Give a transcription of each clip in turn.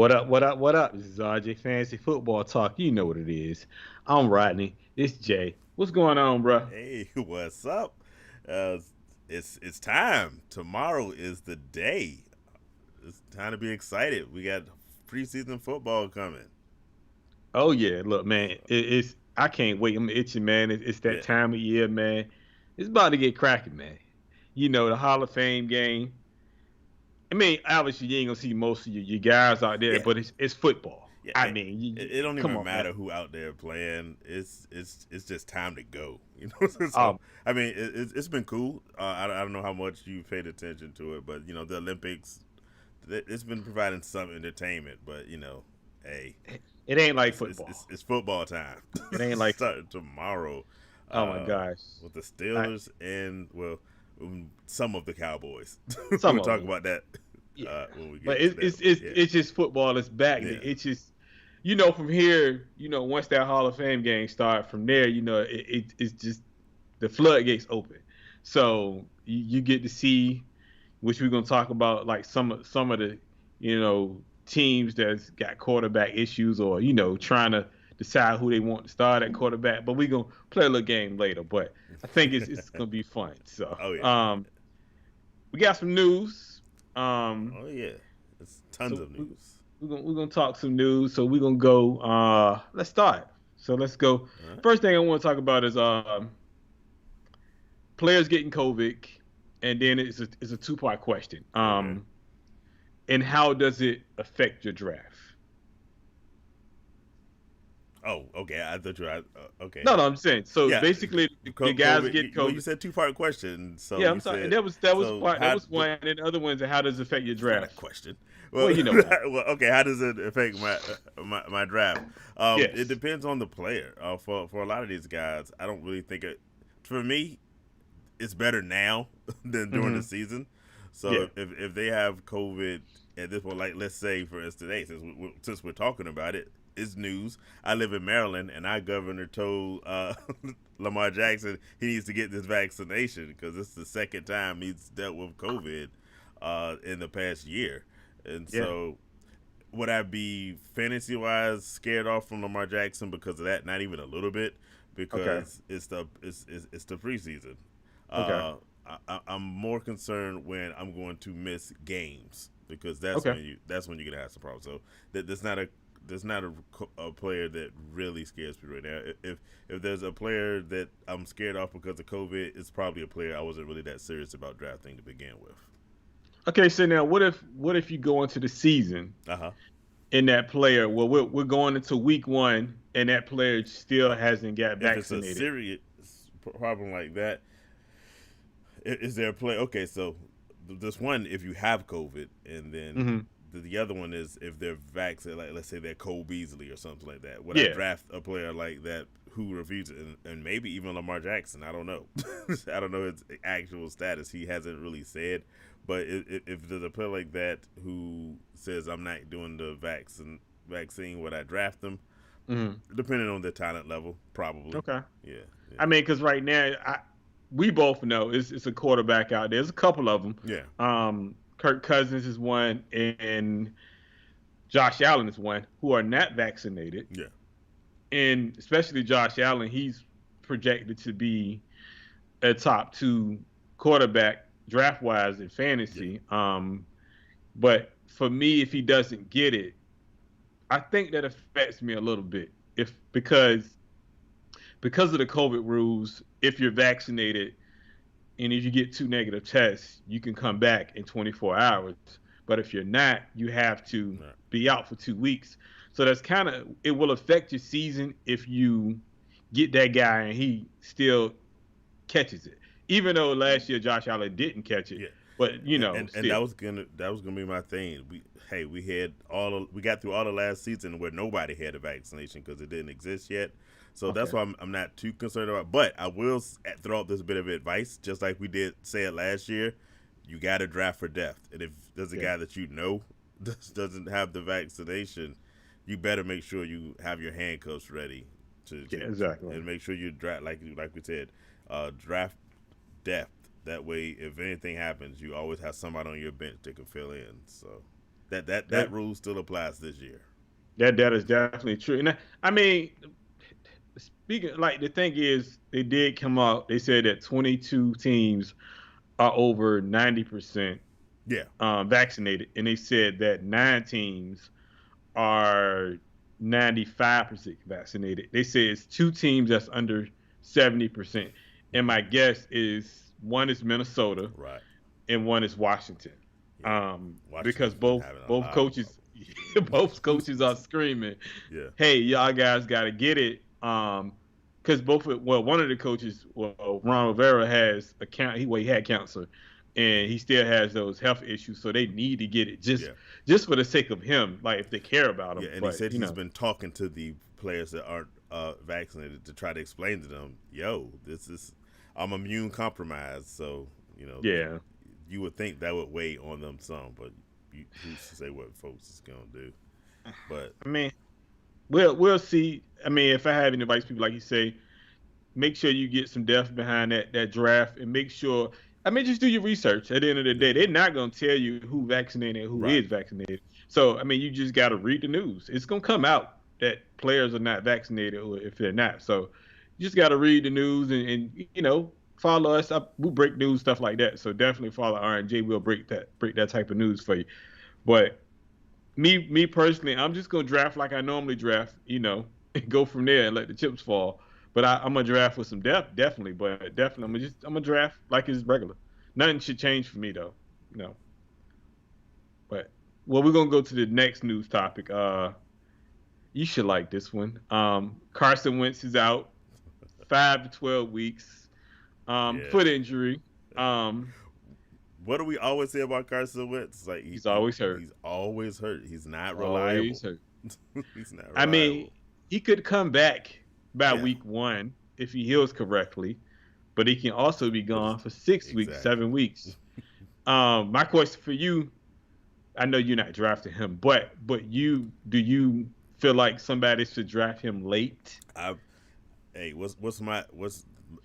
What up? What up? What up? This is RJ Fantasy Football Talk. You know what it is. I'm Rodney. It's Jay. What's going on, bro? Hey, what's up? Uh, it's time. Tomorrow is the day. It's time to be excited. We got preseason football coming. Oh yeah, look, man. So It's I can't wait. I'm itching, man. It's that yeah, time of year, man. It's about to get cracking, man. The Hall of Fame game. I mean, obviously you ain't gonna see most of your guys out there, yeah, but it's football. yeah. I mean, It don't come even on, man. matter who out there playing. It's just time to go. So Um, I mean, it's been cool. I don't know how much you paid attention to it, but the Olympics. It's been providing some entertainment, but hey, it ain't like It's, it's, football. it's, it's football time. It ain't like Starting tomorrow oh my uh, gosh. with the I, Steelers and, well, some of the Cowboys. some We'll of talk them. about that Yeah. when we But get to it's that. it's it's Yeah. it's just football. It's back. Yeah. It's just from here, once that Hall of Fame game start, from there, it's just the floodgates open. So you get to see, which we're gonna talk about, like some of the teams that's got quarterback issues, or trying to decide who they want to start at quarterback. But we're gonna play a little game later. But I think it's gonna be fun. So Oh, yeah. we got some news. Um, Oh, yeah. It's tons so of news. we're gonna talk some news. So we're gonna go. Let's start. So let's go. All right. First thing I want to talk about is players getting COVID, and then it's a two-part question. Okay. And how does it affect your draft? Oh, okay. I thought you were. Okay. No, no, I'm saying, so Yeah. basically the guys COVID. get Well, you COVID. said two-part question. So Yeah, you I'm sorry. said, That was so part. That how, was one, and the other ones are how does it affect your it's not a draft? question. Well, Well, you know that. well, okay. How does it affect my draft? It Yes. depends on the player. For a lot of these guys, I don't really think it. For me, it's better now than during the Hmm. season. Yeah. So if they have COVID at this point, like let's say for instance, today, since we're talking about it, it's news. I live in Maryland, and our governor told Lamar Jackson he needs to get this vaccination because this is the second time he's dealt with COVID in the past year. And Yeah. so, would I be fantasy wise scared off from Lamar Jackson because of that? Not even a little bit, Okay. because it's the preseason. Okay. Uh, I'm more concerned when I'm going to miss games because Okay. that's when you're gonna have some problems. So that's not a player that really scares me right now. If there's a player that I'm scared off because of COVID, it's probably a player I wasn't really that serious about drafting to begin with. Okay. So now, what if you go into the season Uh huh. and that player? Well, we're going into week one, and that player still hasn't got If it's a vaccinated. serious problem like that, is there a play? Okay, so this one, if you have COVID, and then Hmm. the other one is if they're vaccinated, like let's say they're Cole Beasley or something like that. Would I Yeah. draft a player like that who refuses, and maybe even Lamar Jackson? I don't know. I don't know his actual status. He hasn't really said. But if there's a player like that who says I'm not doing the vaccine, would I draft them? Hmm. Depending on their talent level, probably. Okay. Yeah, I yeah, mean, because right now, we both know it's a quarterback out there. There's a couple of them. yeah, Kirk Cousins is one, and Josh Allen is one who are not vaccinated, yeah, and especially Josh Allen, he's projected to be a top two quarterback draft wise in yeah, fantasy. But for me, if he doesn't get it, I think that affects me a little bit. If because of the COVID rules, if you're vaccinated and if you get two negative tests, you can come back in 24 hours. But if you're not, you have to right. be out for 2 weeks. So that's kind of it will affect your season if you get that guy and he still catches it. Even though last year Josh Allen didn't catch it, Yeah. but And still. that was gonna be my thing. We got through all the last season where nobody had a vaccination because it didn't exist yet. So that's Okay. why I'm not too concerned about. But I will throw out this bit of advice, just like we did say it last year. You got to draft for depth, and if there's a Yeah. guy that doesn't have the vaccination, you better make sure you have your handcuffs ready Yeah, to exactly. and make sure you draft like we said, draft depth. That way, if anything happens, you always have somebody on your bench that can fill in. So, That rule still applies this year. That is definitely true. And I mean, speaking like the thing is, they did come out. They said that 22 teams are over 90% Yeah. vaccinated, and they said that 9 teams are 95% vaccinated. They say it's 2 teams that's under 70%, and my guess is one is Minnesota, Right. and one is Washington. Yeah. Because Washington's been both having a both lot of coaches both coaches are screaming, Yeah. "Hey, y'all guys got to get it." Because one of the coaches, Ron Rivera has he had cancer, and he still has those health issues, so they need to get it just for the sake of him, like if they care about him. Yeah, and but, he said he's been talking to the players that aren't vaccinated to try to explain to them, I'm immune compromised, so yeah. you would think that would weigh on them some, but who's to say what folks is gonna do? But I mean, we'll see. I mean, if I have any advice, people like you say, make sure you get some depth behind that draft, and make sure. I mean, just do your research. At the end of the day, they're not going to tell you who vaccinated and who Right. is vaccinated. So, I mean, you just got to read the news. It's going to come out that players are not vaccinated, or if they're not. So, you just got to read the news and follow us up. We break news, stuff like that. So definitely follow R&J. We'll break that type of news for you. But me personally, I'm just gonna draft like I normally draft, and go from there and let the chips fall. But I'm gonna draft with some depth, definitely. But definitely, I'm gonna draft like it's regular. Nothing should change for me though, But we're gonna go to the next news topic. You should like this one. Carson Wentz is out 5 to 12 weeks. Foot injury. What do we always say about Carson Wentz? Like he's always hurt. He's always hurt. He's not reliable. Always hurt. He's not reliable. I mean, he could come back by week 1 if he heals correctly, but he can also be gone for 6 weeks, 7 weeks. My question for you, I know you're not drafting him, but do you feel like somebody should draft him late? What's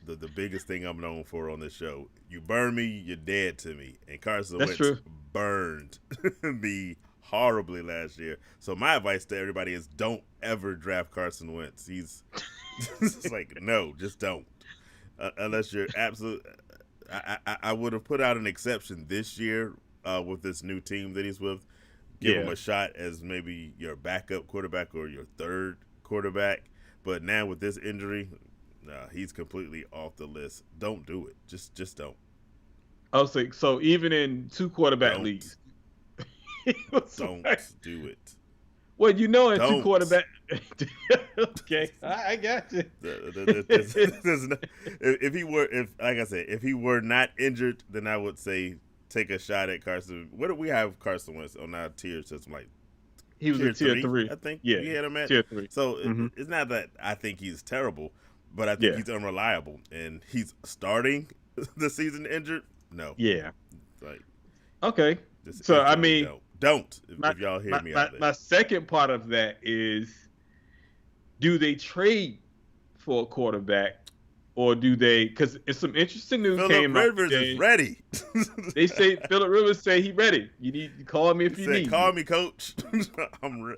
the biggest thing I'm known for on this show? You burn me, you're dead to me. And Carson Wentz burned me horribly last year. So my advice to everybody is don't ever draft Carson Wentz. He's it's like, no, just don't. Unless you're absolute. I would have put out an exception this year with this new team that he's with. Give him a shot as maybe your backup quarterback or your third quarterback. But now with this injury, he's completely off the list. Don't do it. Just don't. I was like, so even in 2 quarterback leagues, don't do it. Well, in 2 quarterback. Okay, I got you. If he were not injured, then I would say take a shot at Carson. What do we have Carson Wentz on our tier system? Like he was in tier 3. I think. Yeah, we had him at tier 3. So it's not that I think he's terrible, but I think he's unreliable, and he's starting the season injured. No. Yeah. Like. Okay. So I mean, don't if y'all hear me out there. My second part of that is, do they trade for a quarterback, or do they? Because it's some interesting news came out. Philip Rivers is ready. They say Philip Rivers say he's ready. You need to call me if you need. Call me, coach.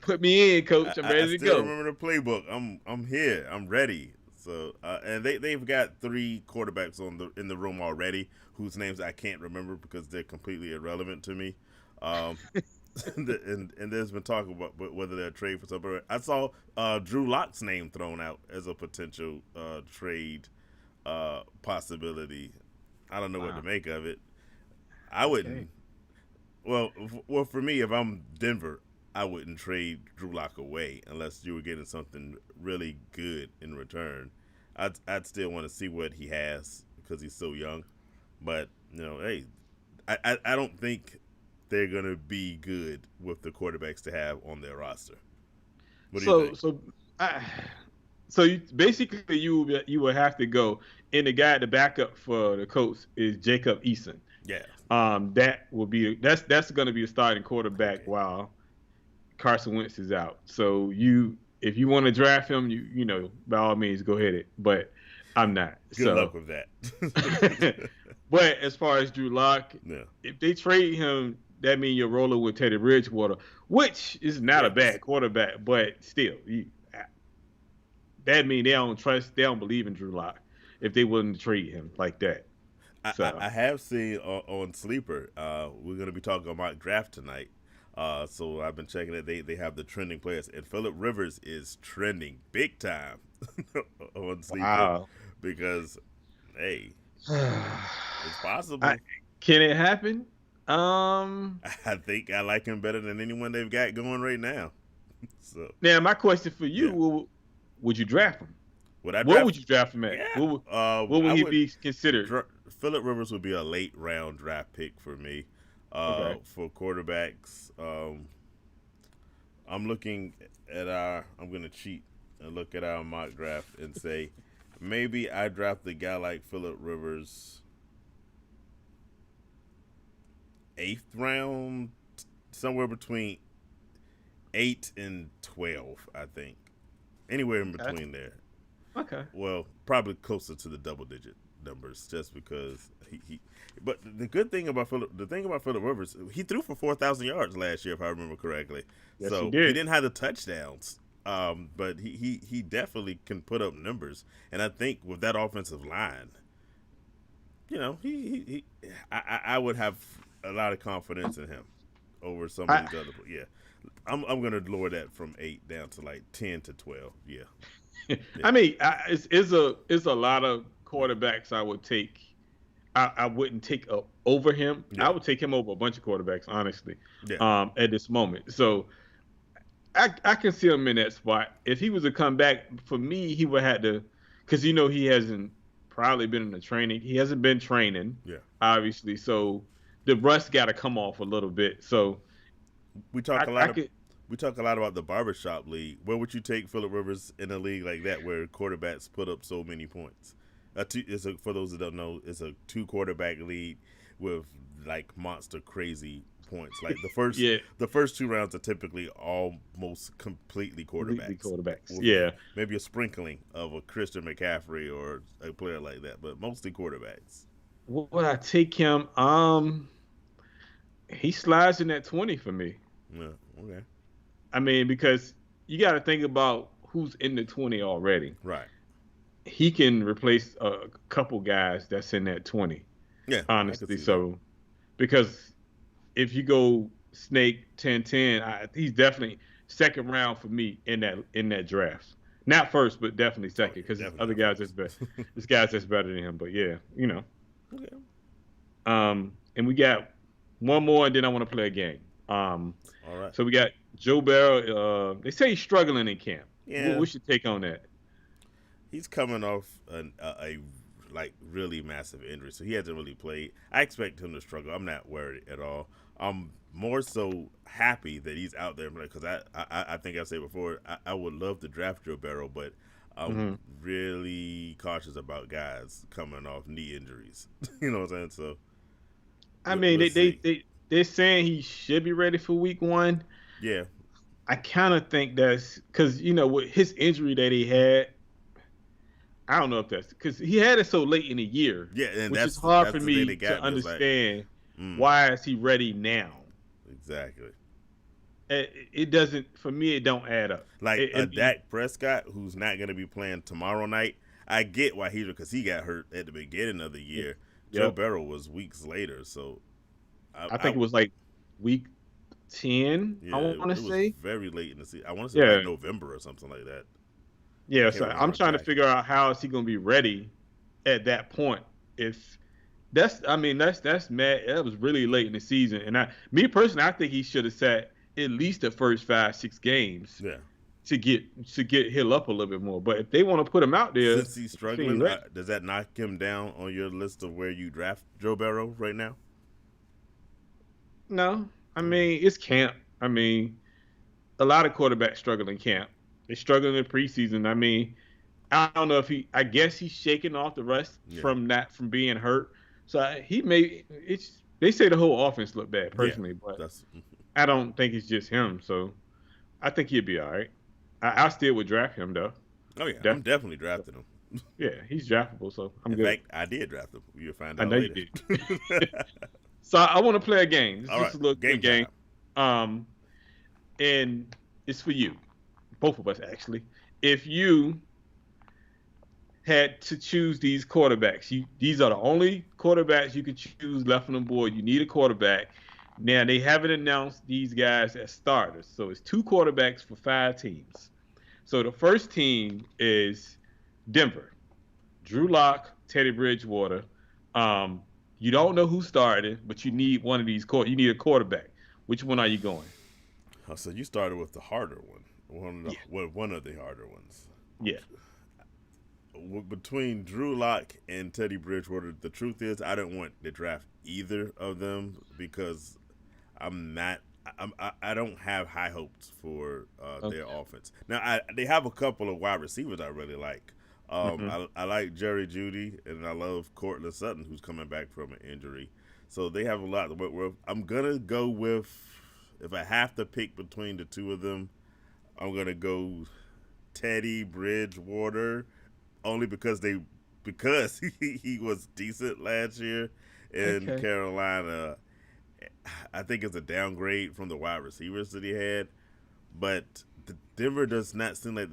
Put me in, coach. I'm ready to go. I remember the playbook. I'm here. I'm ready. So and they've got 3 quarterbacks in the room already, whose names I can't remember because they're completely irrelevant to me. And there's been talk about whether they'll trade for somebody. I saw Drew Lock's name thrown out as a potential trade possibility. I don't know what to make of it. I wouldn't. Well, for me, if I'm Denver, I wouldn't trade Drew Lock away unless you were getting something really good in return. I'd still want to see what he has because he's so young. But hey, I don't think they're gonna be good with the quarterbacks to have on their roster. What do you think? So you would have to go, and the backup for the coach is Jacob Eason. Yeah. That will be that's going to be the starting quarterback while Carson Wentz is out. So if you want to draft him, you by all means go ahead. But I'm not. Good luck with that. But as far as Drew Lock, if they trade him, that means you're rolling with Teddy Bridgewater, which is not a Yes. bad quarterback, but still, that means they don't believe in Drew Lock if they wouldn't trade him like that. So I have seen on Sleeper. We're gonna be talking about draft tonight. So I've been checking it. They have the trending players, and Philip Rivers is trending big time on Sleeper wow. because hey, it's I, possible. can it happen? Um, I think I like him better than anyone they've got going right now. So Now my question for you: yeah, would you draft him? would I What draft? would you draft him at? Yeah, What would I he would. be considered? Philip Rivers would be a late round draft pick for me. Okay. For quarterbacks, I'm looking at our. I'm gonna cheat and look at our mock draft and say maybe I draft a guy like Philip Rivers eighth round, somewhere between 8 and 12. I think anywhere in Okay. between there. Okay. Well, probably closer to the double digit numbers, just because he. But the good thing about Philip Rivers, he threw for 4,000 yards last year, if I remember correctly. Yes, he So he did. didn't have the touchdowns, but he definitely can put up numbers. And I think with that offensive line, I would have a lot of confidence in him over some of I these other. Yeah, I'm gonna lower that from 8 down to like 10 to 12. Yeah, yeah, I mean, it's a lot of quarterbacks I would take. I wouldn't take over him. I yeah, would take him over a bunch of quarterbacks, honestly, yeah. at this moment. So I can see him in that spot. If he was to come back, for me, he would have to, because he hasn't probably been in the training. He hasn't been training, Yeah. obviously. So the rust got to come off a little bit. So We talk a I lot of could. we talk a lot about the barbershop league. Where would you take Philip Rivers in a league like that where quarterbacks put up so many points? For those that don't know, it's a two quarterback league with like monster crazy points. Like Yeah, the first two rounds are typically almost completely completely quarterbacks quarterbacks. with Yeah. maybe a sprinkling of a Christian McCaffrey or a player like that, but mostly quarterbacks. Would I take him? He slides in that 20 for me. Yeah. Okay. I mean, because you got to think about who's in the 20 already. Right. He can replace a couple guys that's in that 20, Yeah, I could honestly. see that. So, because if you go Snake 10-10, he's definitely second round for me in that draft. Not first, but definitely Oh second, yeah, because there's definitely other not guys that's better. first. There's guys that's better than him. But yeah. Okay. And we got one more, and then I want to play a game. Um, All right. so we got Joe Barrow. They say he's struggling in camp. Yeah, What's your take on that? he's coming off a like really massive injury, so he hasn't really played. I expect him to struggle. I'm not worried at all. I'm more so happy that he's out there because I think I said before I would love to draft Joe Barrow, but I'm Hmm. really cautious about guys coming off knee injuries. You know what I'm saying? So I mean, we'll see. they're saying he should be ready for week one. Yeah, I kind of think that's because with his injury that he had, I don't know if that's because he had it so late in the year, yeah, and which is hard for that's the thing me that to got me. It's like, understand. mm, Why is he ready now? exactly. It doesn't for me. It don't add up. Like It, a and he, Dak Prescott who's not going to be playing tomorrow night. I get why he's because he got hurt at the beginning of the year. Joe yep. Burrow was weeks later, so I think it was like week 10. yeah, I want to it was say. very late in the season. I want to say like Yeah, November or something like that. I yeah. can't So remember I'm trying to exactly. figure out how is he going to be ready at that point. If I mean, that's mad. That was really late in the season, and me personally, I think he should have sat at least the first 5-6 games Yeah, to get heal up a little bit more. But if they want to put him out there, since he's he ain't struggling, ready. does that knock him down on your list of where you draft Joe Burrow right now? No, I Okay. mean it's camp. I mean, a lot of quarterbacks struggle in camp. They struggle in preseason. I mean, I don't know if he. I guess he's shaking off the rust Yeah, from being hurt. So he may. It's they say the whole offense looked bad yeah, personally, but that's I don't think it's just him. So I think he'll be all right. I still would draft him though. oh yeah, I'm Definitely. definitely drafting him. Yeah, he's draftable, so I'm In good. fact, I did draft him. You'll find I out know you later. did. So I want to play a game. It's All just right, a little game quick game. time. Um, and it's for you, both of us actually. If you had to choose these quarterbacks, these are the only quarterbacks you can choose left on the board. You need a quarterback. Now they haven't announced these guys as starters, so it's 2 quarterbacks for 5 teams. So the first team is Denver. Drew Lock, Teddy Bridgewater. Um, you don't know who started, but you need one of these. You need a quarterback. Which one are you going? Oh, so you started with the harder one, Yeah, one of the harder ones. yeah. Between Drew Lock and Teddy Bridgewater, the truth is I don't want to draft either of them because I'm not. I don't have high hopes for their Okay. offense. Now they have a couple of wide receivers I really like. Hmm. I like Jerry Judy and I love Cortland Sutton who's coming back from an injury. So they have a lot to work with. I'm gonna go with if I have to pick between the two of them, I'm gonna go Teddy Bridgewater only because he was decent last year in Okay. Carolina. I think it's a downgrade from the wide receivers that he had, but the Denver does not seem like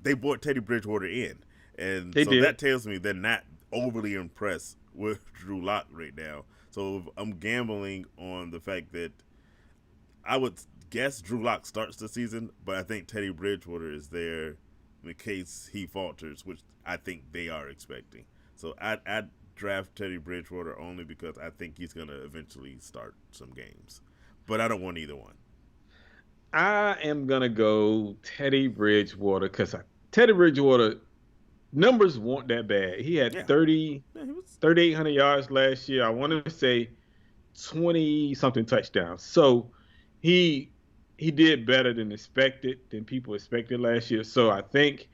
they brought Teddy Bridgewater in, and They so did. that tells me they're not overly impressed with Drew Lock right now. So I'm gambling on the fact that I would guess Drew Lock starts the season, but I think Teddy Bridgewater is there in case he falters, which I think they are expecting. So I'd draft Teddy Bridgewater only because I think he's going to eventually start some games. But I don't want either one. I am gonna go Teddy Bridgewater because Teddy Bridgewater numbers weren't that bad. He had Yeah. Yeah, he was. 3,800 yards last year. I want to say 20 something touchdowns. So he he did better than people expected last year. So I think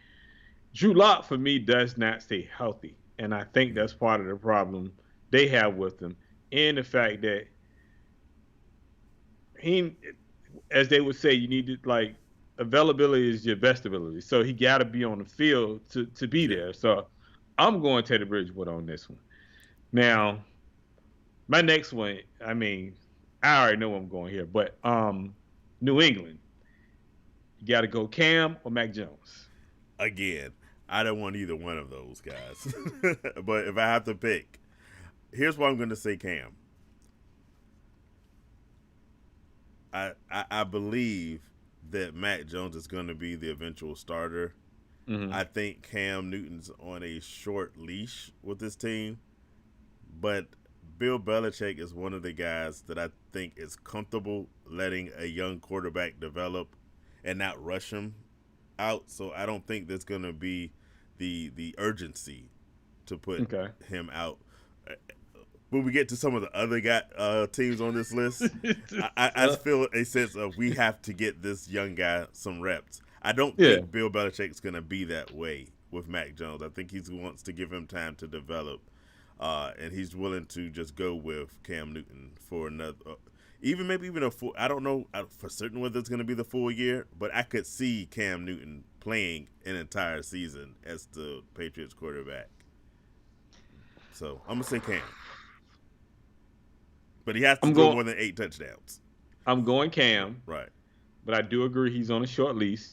Drew Lock for me does not stay healthy, and I think that's part of the problem they have with him, and the fact that he, as they would say, you need to like availability is your best ability. So he got to be on the field to be Yeah. there. So I'm going Teddy Bridgewater on this one. Now my next one, I mean, I already know where I'm going here, but New England, you got to go Cam or Mac Jones. Again, I don't want either one of those guys. But if I have to pick, here's what I'm going to say Cam. I believe that Mac Jones is going to be the eventual starter. Hmm. I think Cam Newton's on a short leash with this team, but Bill Belichick is one of the guys that I think is comfortable letting a young quarterback develop and not rush him out. So I don't think there's going to be the urgency to put Okay. him out. When we get to some of the other teams on this list, I Uh, feel a sense of we have to get this young guy some reps. I don't yeah. think Bill Belichick's going to be that way with Mac Jones. I think he wants to give him time to develop, and he's willing to just go with Cam Newton for another, even a full. I don't know for certain whether it's going to be the full year, but I could see Cam Newton playing an entire season as the Patriots quarterback. So I'm gonna say Cam, but he has to I'm throw going. more than 8 touchdowns. I'm going Cam, Right. but I do agree he's on a short leash.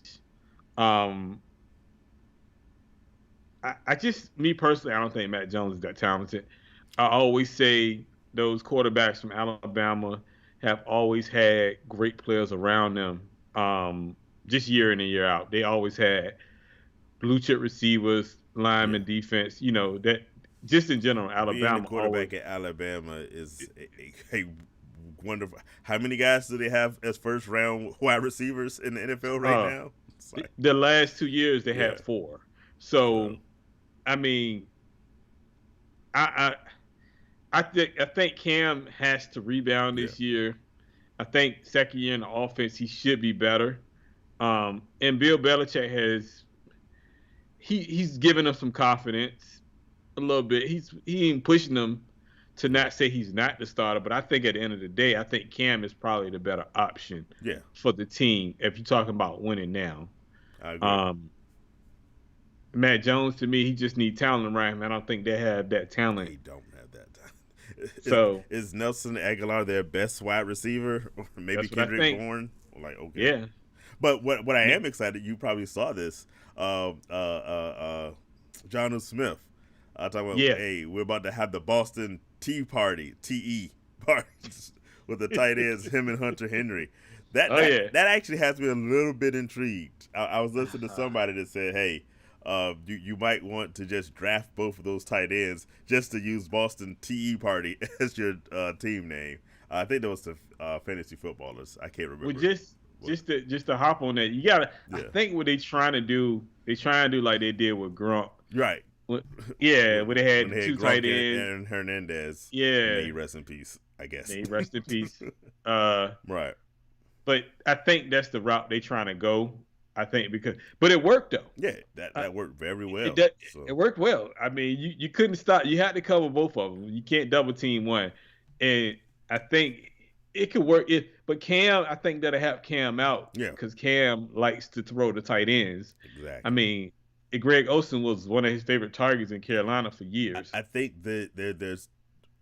Um, I just, me personally, I don't think Matt Jones is that talented. I always say those quarterbacks from Alabama have always had great players around them. Just year in and year out, they always had blue chip receivers, Yeah. linemen, defense. You know that just in general, Being the Alabama always. quarterback at Alabama is a wonderful. How many guys do they have as first round wide receivers in the NFL right Uh, now? It's like, the last 2 years they yeah. had 4. So So I mean, I I think Cam has to rebound yeah, this year. I think second year in the offense he should be better. And Bill Belichick he's giving him some confidence a little bit. He ain't pushing them to yeah, not say he's not the starter, but I think at the end of the day, I think Cam is probably the better option yeah. for the team if you're talking about winning now. I agree. Um, Matt Jones to me, he just need talent around him. I don't think they have that talent. They don't have that time. So is Nelson Aguilar their best wide receiver, or maybe that's what I Kendrick think. Bourne? Like, okay, Yeah. but what I Yeah. am excited, you probably saw this. John Smith. Talking about, Yeah. hey, we're about to have the Boston Tea Party, TE party, with the tight ends, him and Hunter Henry. That Oh that yeah. that actually has me a little bit intrigued. I was listening to somebody that said, hey, you might want to just draft both of those tight ends just to use Boston TE Party as your team name. I think that was the fantasy footballers. I can't Well, remember. just to hop on that, you gotta. I Yeah, think what they trying to do like they did with Grump. right. What- Yeah, where they When had they had two Gronk tight ends. and Hernandez, may Yeah, he rest in peace, I guess. they rest in peace. Uh, Right. but I think that's the route they trying to go. I think but it worked though. Yeah, that, Uh, that worked very it well. did- So it worked well. I mean, you couldn't stop. You had to cover both of them. You can't double team one, and I think it could work. But Cam, I think that'll help Cam out yeah, because Cam likes to throw the tight ends. I exactly. mean, Greg Olsen was one of his favorite targets in Carolina for years. I think that there's,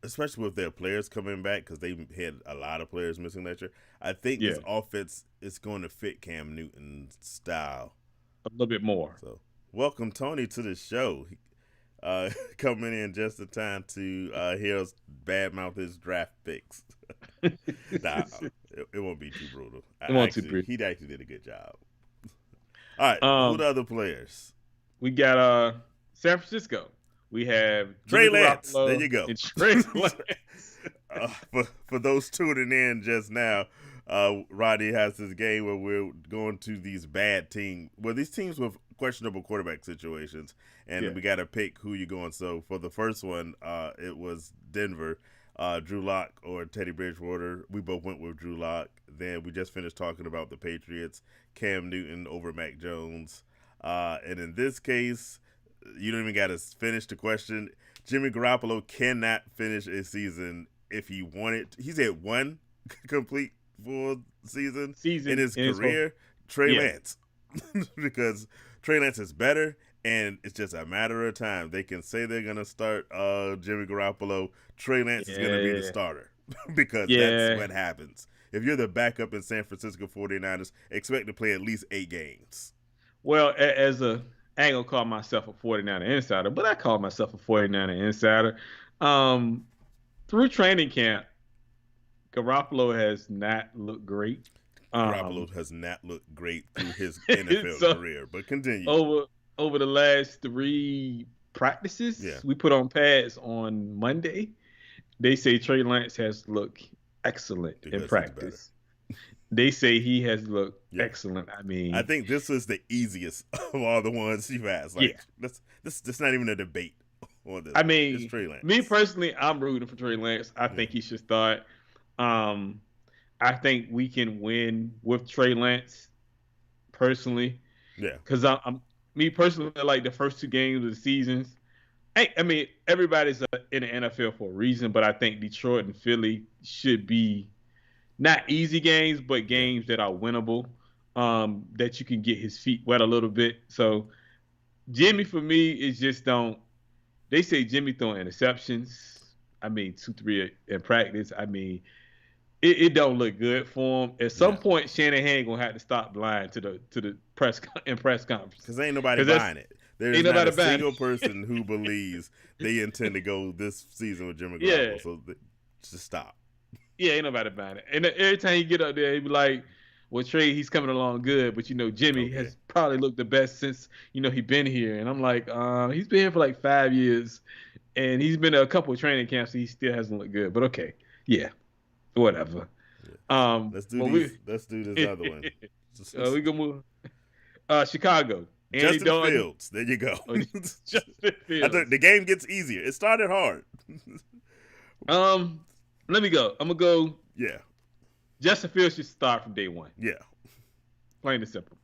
especially with their players coming back, because they had a lot of players missing that year. I think Yeah, this offense is going to fit Cam Newton's style. a little bit more. So welcome Tony to the show. Coming in just in time to hear us badmouth his draft picks. Nah, it won't be too brutal. It won't too brief. He actually did a good job. All right, who are Um, the other players? we got San Francisco. We have Trey Jimmy Lance. There Garoppolo you go. and Trey Lance. For those tuning in just now, Rodney has this game where we're going to these bad teams. Well, these teams with questionable quarterback situations, and Yeah. we got to pick who you're going. So for the first one, it was Denver, Drew Lock or Teddy Bridgewater. We both went with Drew Lock. Then we just finished talking about the Patriots, Cam Newton over Mac Jones. And in this case, you don't even got to finish the question. Jimmy Garoppolo cannot finish a season if he wanted. He's had one complete full season in his career. Trey Yeah. Lance, because Trey Lance is better, and it's just a matter of time. They can say they're gonna start Jimmy Garoppolo. Trey Lance is gonna be the Yeah. starter because Yeah. that's what happens. If you're the backup in San Francisco 49ers, expect to play at least 8 games. Well, I ain't gonna call myself a 49er insider, but I call myself a 49er insider. Through training camp, Garoppolo has not looked great. Garoppolo has not looked great through his NFL So, career, but continue. over the last 3 practices Yeah. we put on pads on Monday, they say Trey Lance has looked excellent Because in he's practice. They say he has looked Yeah. excellent. I mean, I think this is the easiest of all the ones you've asked. Like, that's not even a debate on this. I mean, it's Trey Lance. me personally, I'm rooting for Trey Lance. I think he should start. I think we can win with Trey Lance personally, Yeah. because me personally, I like the first 2 games of the seasons. I mean, everybody's in the NFL for a reason, but I think Detroit and Philly should be not easy games, but games that are winnable, that you can get his feet wet a little bit. So Jimmy, for me, is just don't. They say Jimmy throwing interceptions. I mean, 2, 3 in practice. I mean, it don't look good for him. At some point, Shanahan gonna have to stop lying to the press conference. Because ain't nobody buying it. There's ain't not nobody a buying single it. person who believes they intend to go this season with Jimmy Yeah. Garoppolo. So just stop. Yeah, ain't nobody buying it. And every time he get up there, he be like, "Well, Trey, he's coming along good, but Jimmy Okay. has probably looked the best since he been here." And I'm like, he's been here for like 5 years, and he's been to a couple of training camps, and he still hasn't looked good. But okay, yeah, whatever. Let's do well, these. Let's do this other one. we gonna move. Chicago. Andy Justin Dalton. Fields. There you go. Justin I Fields. thought the game gets easier. It started hard. Let me go. I'm gonna go. Yeah. Justin Fields should start from day one. Yeah. Plain and simple.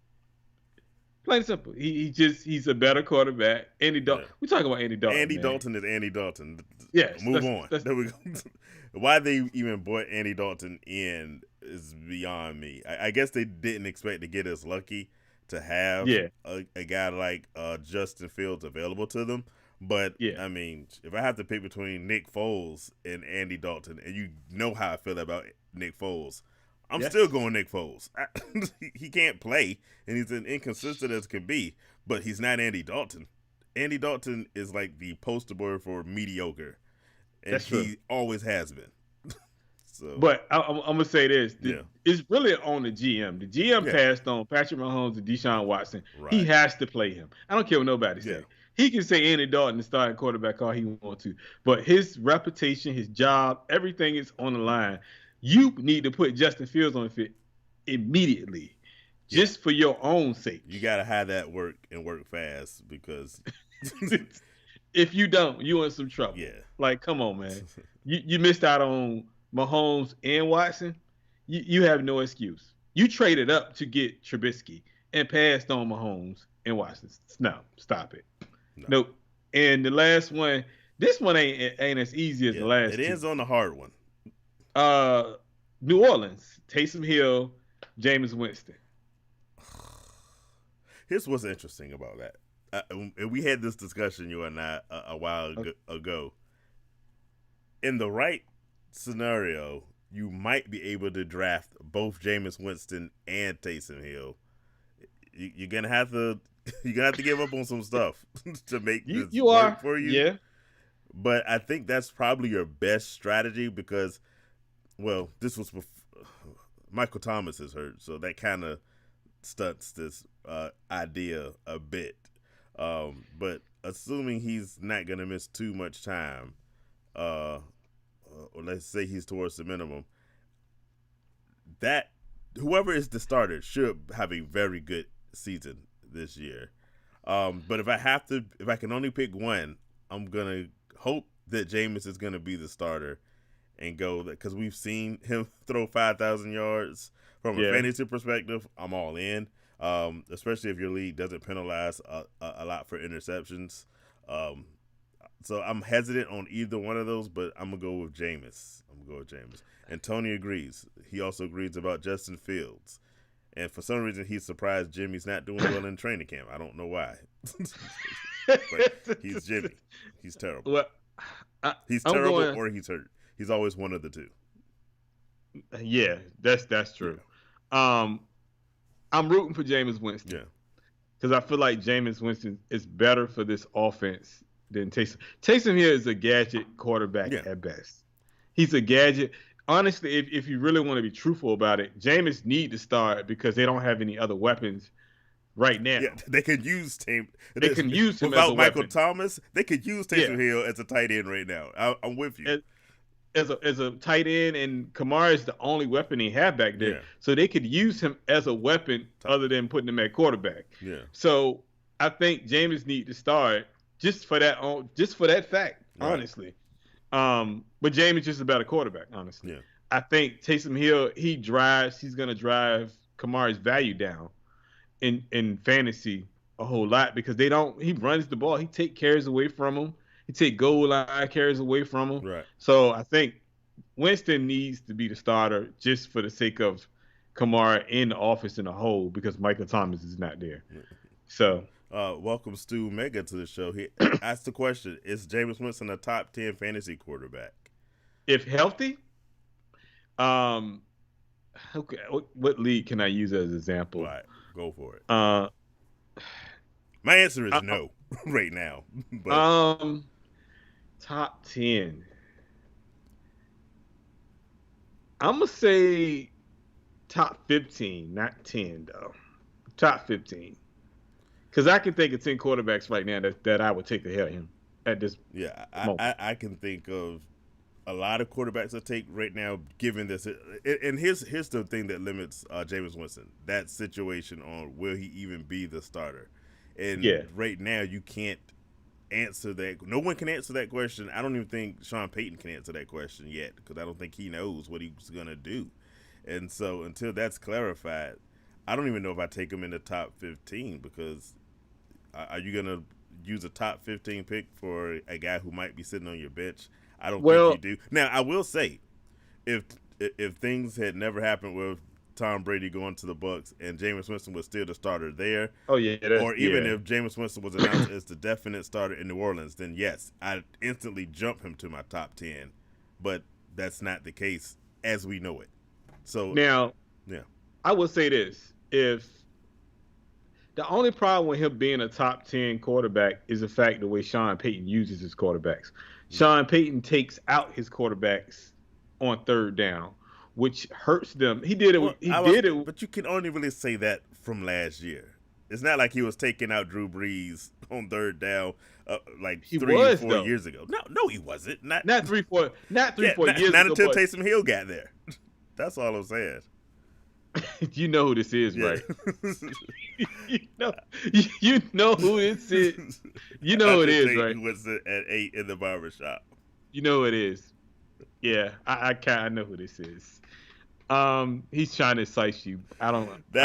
Plain and simple. He's a better quarterback. Andy Dalton. Yeah. We're talking about Andy Dalton. Andy man. Dalton is Andy Dalton. Yes. Move on. There we go. Why they even brought Andy Dalton in is beyond me. I guess they didn't expect to get us lucky to have Yeah, a guy like Justin Fields available to them. But yeah, I mean, if I have to pick between Nick Foles and Andy Dalton, and you know how I feel about Nick Foles, I'm still yes. going Nick Foles. He can't play, and he's as inconsistent as can be. But he's not Andy Dalton. Andy Dalton is like the poster boy for mediocre, and That's true. he always has been. So But I'm gonna say this: yeah, it's really on the GM. The GM yeah, passed on Patrick Mahomes and Deshaun Watson. He right, has to play him. I don't care what nobody yeah, say. He can say Andy Dalton the starting quarterback all he wants to, but his reputation, his job, everything is on the line. You need to put Justin Fields on the field immediately, yeah. just for your own sake. You gotta have that work and work fast because If you don't, you in some trouble. yeah, Like, come on, man. You missed out on Mahomes and Watson. You have no excuse. You traded up to get Trubisky and passed on Mahomes and Watson. No, stop it. no, Nope. And the last one, this one ain't as easy as yeah. the last It two. ends on the hard one. Uh, New Orleans, Taysom Hill, Jameis Winston. Here's what's interesting about that. And we had this discussion, you and I, a while ago. In the right scenario, you might be able to draft both Jameis Winston and Taysom Hill. You're gonna have to give up on some stuff to make this You work are, for you. yeah. But I think that's probably your best strategy because, well, this was before Michael Thomas is hurt, so that kind of stunts this idea a bit. But assuming he's not going to miss too much time, or let's say he's towards the minimum, that whoever is the starter should have a very good season this year. But if I can only pick one, I'm gonna hope that Jameis is gonna be the starter and go because we've seen him throw 5,000 yards from a Yeah. fantasy perspective. I'm all in, especially if your league doesn't penalize a lot for interceptions. So I'm hesitant on either one of those, but I'm gonna go with Jameis. And Tony agrees. He also agrees about Justin Fields. And for some reason, he's surprised Jimmy's not doing well in training camp. I don't know why. But he's Jimmy. He's terrible. Well, He's I'm terrible going- or he's hurt. He's always one of the two. Yeah, that's true. I'm rooting for Jameis Winston. Yeah. Because I feel like Jameis Winston is better for this offense than Taysom. Taysom Hill is a gadget quarterback at best. He's a gadget. Honestly, if you really want to be truthful about it, Jameis need to start because they don't have any other weapons right now. Yeah, they could use They can use him without as a Michael weapon. Thomas. They could use Taysom Hill as a tight end right now. I'm with you. As a tight end, and Kamara is the only weapon he had back there. Yeah. So they could use him as a weapon other than putting him at quarterback. Yeah. So I think Jameis need to start just for that fact, honestly. But Jameis just a better quarterback, honestly. Yeah. I think Taysom Hill, he's gonna drive Kamara's value down in fantasy a whole lot because he runs the ball. He take carries away from him. He take goal line carries away from him. Right. So I think Winston needs to be the starter just for the sake of Kamara in the offense in a whole because Michael Thomas is not there. So welcome Stu Mega to the show. He asked the question: is Jameis Winston a top 10 fantasy quarterback? if healthy, okay, what league can I use as an example? Right. Go for it. My answer is no right now. But top 10. I'm gonna say top 15, not 10 though. Top 15. Because I can think of 10 quarterbacks right now that I would take the hell of him at this moment. I can think of a lot of quarterbacks to take right now, given this. And here's the thing that limits Jameis Winston. That situation on will he even be the starter? And right now you can't answer that. No one can answer that question. I don't even think Sean Payton can answer that question yet because I don't think he knows what he's going to do. And so until that's clarified, I don't even know if I take him in the top 15 because are you going to use a top 15 pick for a guy who might be sitting on your bench? I don't think you do. Now, I will say, if things had never happened with Tom Brady going to the Bucs and Jameis Winston was still the starter there, Oh yeah, or even if Jameis Winston was announced as the definite starter in New Orleans, then yes, I'd instantly jump him to my top 10. But that's not the case as we know it. So now yeah, I would say this: if the only problem with him being a top 10 quarterback is the fact the way Sean Payton uses his quarterbacks. Sean Payton takes out his quarterbacks on third down, which hurts them. He did it. well, He did it. but you can only really say that from last year. It's not like he was taking out Drew Brees on third down like He 3 was, 4 though. years ago. No, he wasn't. Not Not 3-4 years not ago. until But Taysom Hill got there. That's all I'm saying. you know who this is, Yeah. right? you know who this is. You know who it is, right? He was at 8 in the barbershop. You know who it is. Yeah, I kind of know who this is. He's trying to incite you. That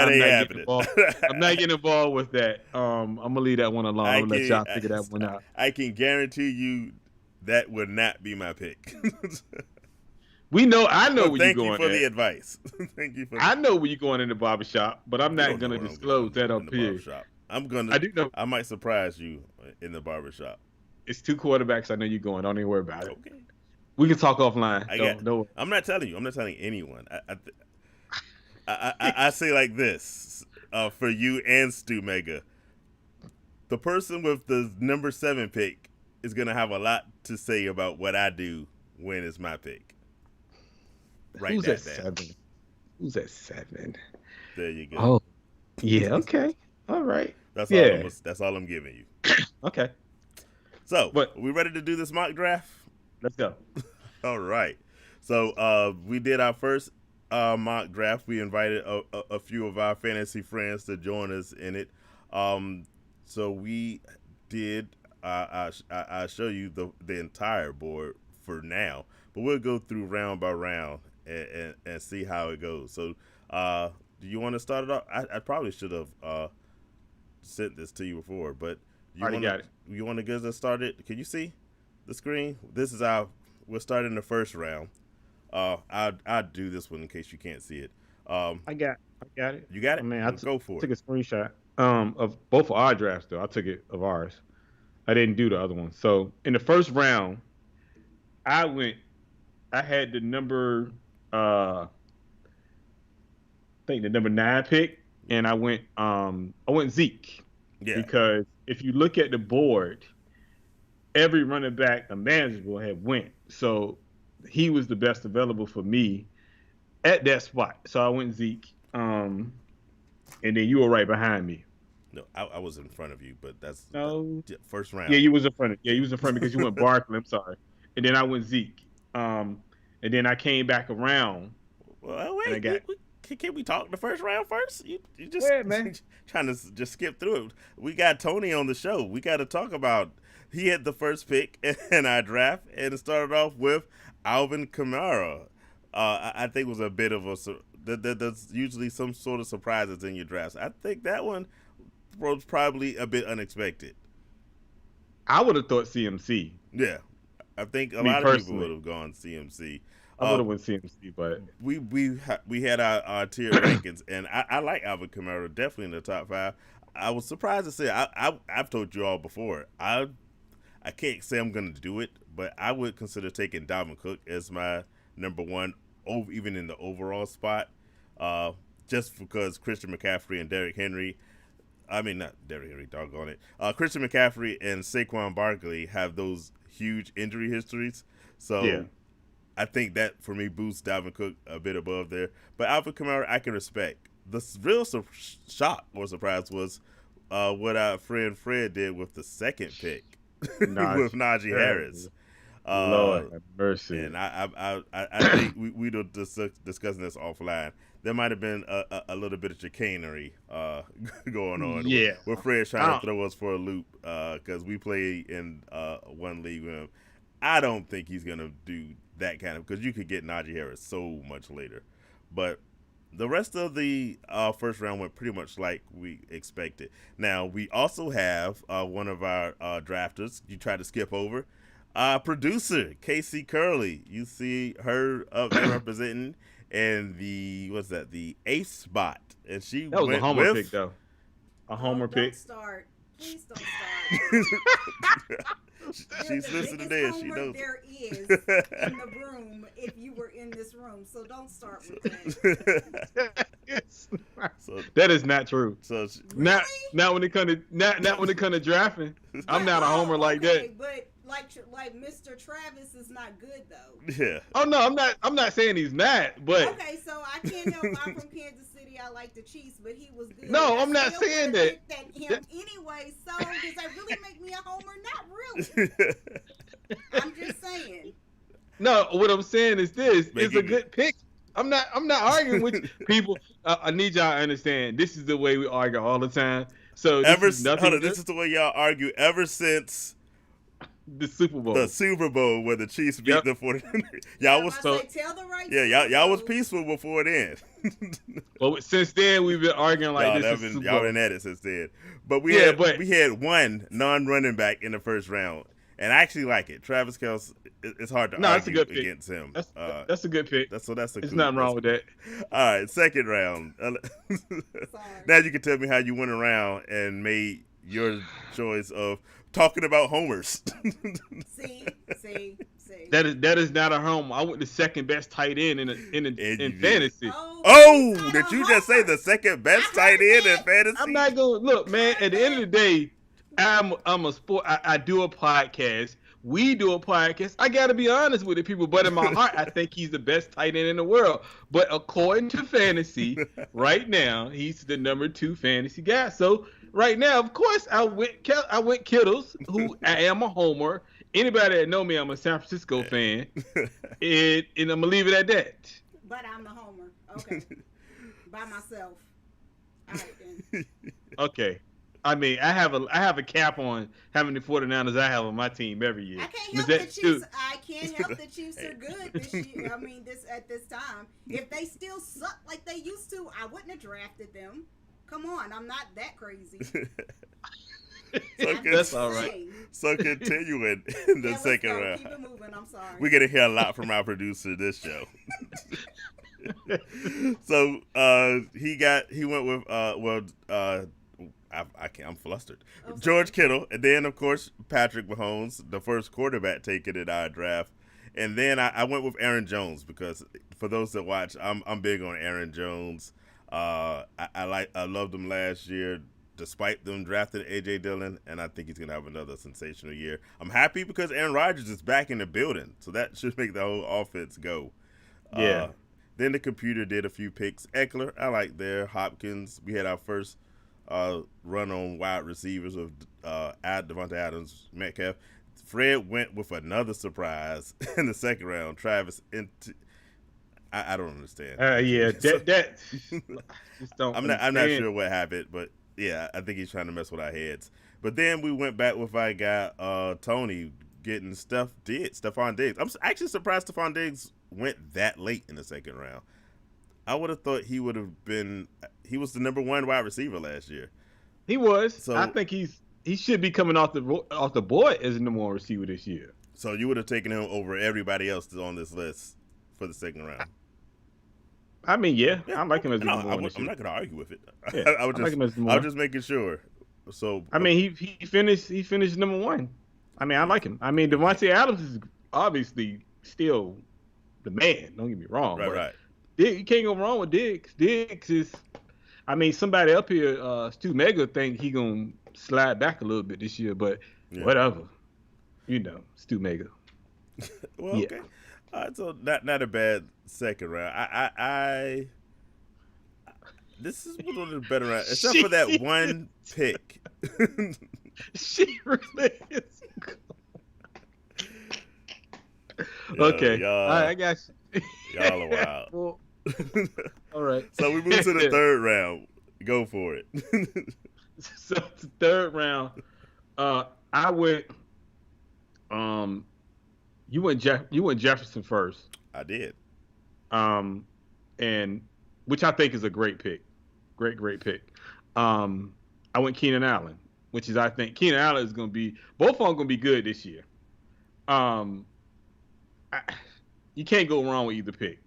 ain't happening. I'm not getting involved with that. I'm gonna leave that one alone. I'm gonna let y'all figure that one out. I can guarantee you that would not be my pick. I know where you're Thank going. you for the advice. Thank you for. I know where you're going in the barbershop, but I'm You not don't know gonna where I'm disclose going that in up the here. barbershop. I'm gonna. I do know I might surprise you in the barbershop. it's 2 quarterbacks. I know you're going. Don't even worry about it. Okay. We can talk offline. No. I'm not telling you. I'm not telling anyone. I say like this for you and Stu Mega. The person with the number 7 pick is gonna have a lot to say about what I do when it's my pick. Who's at 7? Who's at 7? There you go. Oh, yeah. Okay. All right. That's all I'm giving you. Okay. So, But we ready to do this mock draft? let's go. All right. So, we did our first mock draft. We invited a few of our fantasy friends to join us in it. So we did. I'll show you the entire board for now, but we'll go through round by round and see how it goes. So, do you want to start it off? I probably should have sent this to you before, but Got it. You want to get us started? Can you see the screen? This is we're starting the first round. I'll do this one in case you can't see it. I got it. You got it? I mean, Go for took it. a screenshot of both of our drafts, though. I took it of ours. I didn't do the other one. So in the first round, I had the number, I think the number 9 pick, and I went Zeke. Yeah. Because if you look at the board, every running back manageable had went. So he was the best available for me at that spot. So I went Zeke. And then you were right behind me. No, I was in front of you, but that's No. first round. Yeah, you was in front of. Yeah, you was in front because you went Barkley. I'm sorry. And then I went Zeke. And then I came back around. Well, wait. Can we talk the first round first? You just Go ahead, man. trying to just skip through it. We got Tony on the show. We got to talk about. He had the first pick in our draft, and it started off with Alvin Kamara. I think it was a bit of a. There's usually some sort of surprises in your drafts. I think that one was probably a bit unexpected. I would have thought CMC. Yeah, I think a Me lot of people personally. would have gone CMC. I would have went CMC, but We had our tier rankings, and I like Alvin Kamara definitely in the top 5. I was surprised to say I've told you all before I can't say I'm going to do it, but I would consider taking Dalvin Cook as my number 1, even in the overall spot, just because Christian McCaffrey and Derrick Henry. I mean, not Derrick Henry, doggone it. Christian McCaffrey and Saquon Barkley have those huge injury histories, so. Yeah. I think that, for me, boosts Dalvin Cook a bit above there. But Alvin Kamara, I can respect. The real shock or surprise was what our friend Fred did with the second pick with Najee Harris. Lord have mercy. And I think we were discussing this offline. There might have been a little bit of chicanery going on. Yeah. With Fred trying to throw us for a loop because we play in one league with him. I don't think he's going to do that kind of, because you could get Najee Harris so much later. But the rest of the first round went pretty much like we expected. Now, we also have one of our drafters you tried to skip over, producer Casey Curley. You see her up there representing, in the the eighth spot, and she That was a went homer pick, with. though. A Oh, homer don't pick. start. Please don't start. You're She's the listening biggest there. She homer knows. there is in the room if you were in this room. So don't start with that. So, That is not true. so Not Really? not when it come to not when it come to drafting. I'm not a homer like okay, that. But like Mr. Travis is not good though. yeah. Oh no, I'm not saying he's not, but Okay, so I can't help. I'm from Kansas City. I like the Chiefs, but he was good. No, I I'm not still saying would've that. picked him anyway. So does that really make me a homer? Not really. I'm just saying. no. What I'm saying is this: Make it's a it- good pick. I'm not arguing with you. People. I need y'all to understand. This is the way we argue all the time. So this Ever is nothing. hold on, this is the way y'all argue ever since the Super Bowl. the Super Bowl where the Chiefs beat Yep. the 49ers. Y'all was I say, tell the right. y'all was story. peaceful before then. But since then, we've been arguing like y'all this. Is Super y'all Bowl. been at it since then. But we Yeah, had one non-running back in the first round, and I actually like it. Travis Kelce. It's hard to No, that's a argue good pick. against him. That's a good pick. That's a There's good, nothing wrong with that. All right, second round. Sorry. Now you can tell me how you went around and made your choice of talking about homers. See. That is not a home. I went the second best tight end in And you did. fantasy. Oh, he's not did a you just say homer. the second best I tight heard end in that. fantasy? I'm not gonna look, man. At the end of the day, I'm a sport. I do a podcast. We do a podcast. I gotta be honest with the people, but in my heart, I think he's the best tight end in the world. But according to fantasy, right now, he's the number 2 fantasy guy. So right now, of course, I went Kittles, who I am a homer. Anybody that know me, I'm a San Francisco fan, and I'm gonna leave it at that. But I'm the homer. Okay. By myself. All right then. Okay. I mean, I have a cap on how many 49ers I have on my team every year. I can't Is help that the Chiefs. too- I can't help the Chiefs are good this year. I mean, at this time, if they still suck like they used to, I wouldn't have drafted them. Come on, I'm not that crazy. That's all right. Saying. So continuing in the Yeah, let's second go. round. Keep it moving. I'm sorry. We're gonna hear a lot from our producer this show. So he went with I'm flustered. Oh, sorry. George Kittle, and then of course Patrick Mahomes, the first quarterback taken in our draft, and then I went with Aaron Jones because for those that watch, I'm big on Aaron Jones. I loved him last year. Despite them drafting A.J. Dillon, and I think he's going to have another sensational year. I'm happy because Aaron Rodgers is back in the building, so that should make the whole offense go. Yeah. Then the computer did a few picks. Eckler, I like there. Hopkins, we had our first run on wide receivers with Devontae Adams, Metcalf. Fred went with another surprise in the second round. Travis, I don't understand. Yeah, that just don't. I'm not understand. sure what happened, but yeah, I think he's trying to mess with our heads. But then we went back with our guy Tony getting Stephon Diggs. I'm actually surprised Stephon Diggs went that late in the second round. I would have thought he would have been. He was the number 1 wide receiver last year. He was. So- I think he should be coming off the board as the number 1 receiver this year. So you would have taken him over everybody else that's on this list for the second round. I mean, yeah, I like him as the No, number 1 this I'm year. not going to argue with it. Yeah, I was I like him as just, number I one. was just making sure. So I mean, he finished number 1. I mean, I like him. I mean, Devontae Adams is obviously still the man. Don't get me wrong. but right. You can't go wrong with Diggs. Diggs is, I mean, somebody up here, Stu Mega, think he gonna slide back a little bit this year, but Yeah. whatever. You know, Stu Mega. Well, Yeah. okay. So not a bad second round. I this is one of the better rounds, except for that one pick. She really is. Okay. y'all- All right, I got you. Y'all are wild. Well, all right. So we move to the third round. Go for it. So the third round, I went. You went Jefferson first. I did. And which I think is a great pick, great pick. I went Keenan Allen, which is I think Keenan Allen is going to be both of them going to be good this year. You can't go wrong with either pick.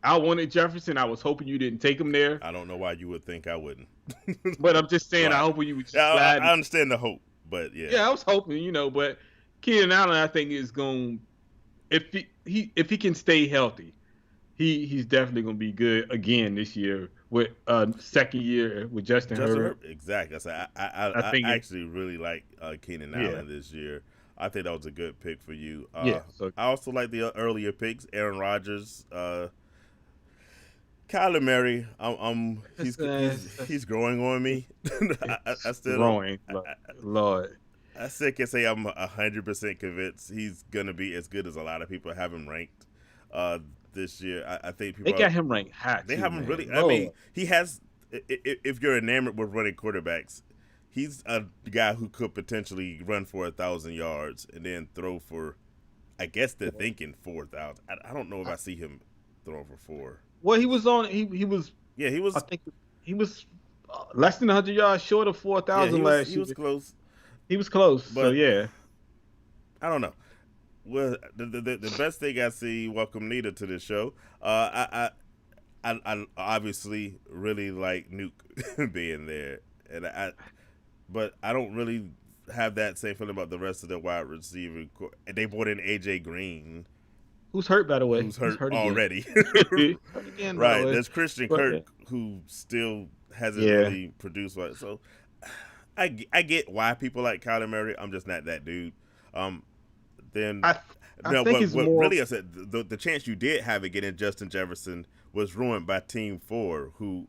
I wanted Jefferson. I was hoping you didn't take him there. I don't know why you would think I wouldn't. But I'm just saying, Right. I hope you would just Yeah, slide. I understand the hope, but yeah. Yeah, I was hoping, but Keenan Allen, I think, is going if he can stay healthy, he's definitely going to be good again this year with second year with Justin Herbert. Exactly. I I think actually really like Keenan Yeah. Allen this year. I think that was a good pick for you. Yeah, so- I also like the earlier picks: Aaron Rodgers, Kyler Murray. He's growing on me. I still growing, Lord. I still can say I'm 100% convinced he's gonna be as good as a lot of people have him ranked this year. I think people They got him ranked high. They too, have him man. really. Lord. I mean, he has. If you're enamored with running quarterbacks, he's a guy who could potentially run for 1,000 yards and then throw for. I guess they're thinking 4,000. I don't know if I see him throwing for 4. Well, he was on. He was. Yeah, he was. I think he was less than 100 yards short of 4,000 last year. He was close. He was close. But so yeah, I don't know. Well, the best thing I see. Welcome Nita to the show. I obviously really like Nuke being there, but I don't really have that same feeling about the rest of the wide receiver. They brought in AJ Green, who's hurt by the way? who's hurt again. already. Hurt again, by Right. the way. There's Christian But, Kirk who still hasn't Yeah. really produced well. So I get why people like Kyler Murray. I'm just not that dude. Then I think it's more. really I said the chance you did have it getting Justin Jefferson was ruined by Team 4, who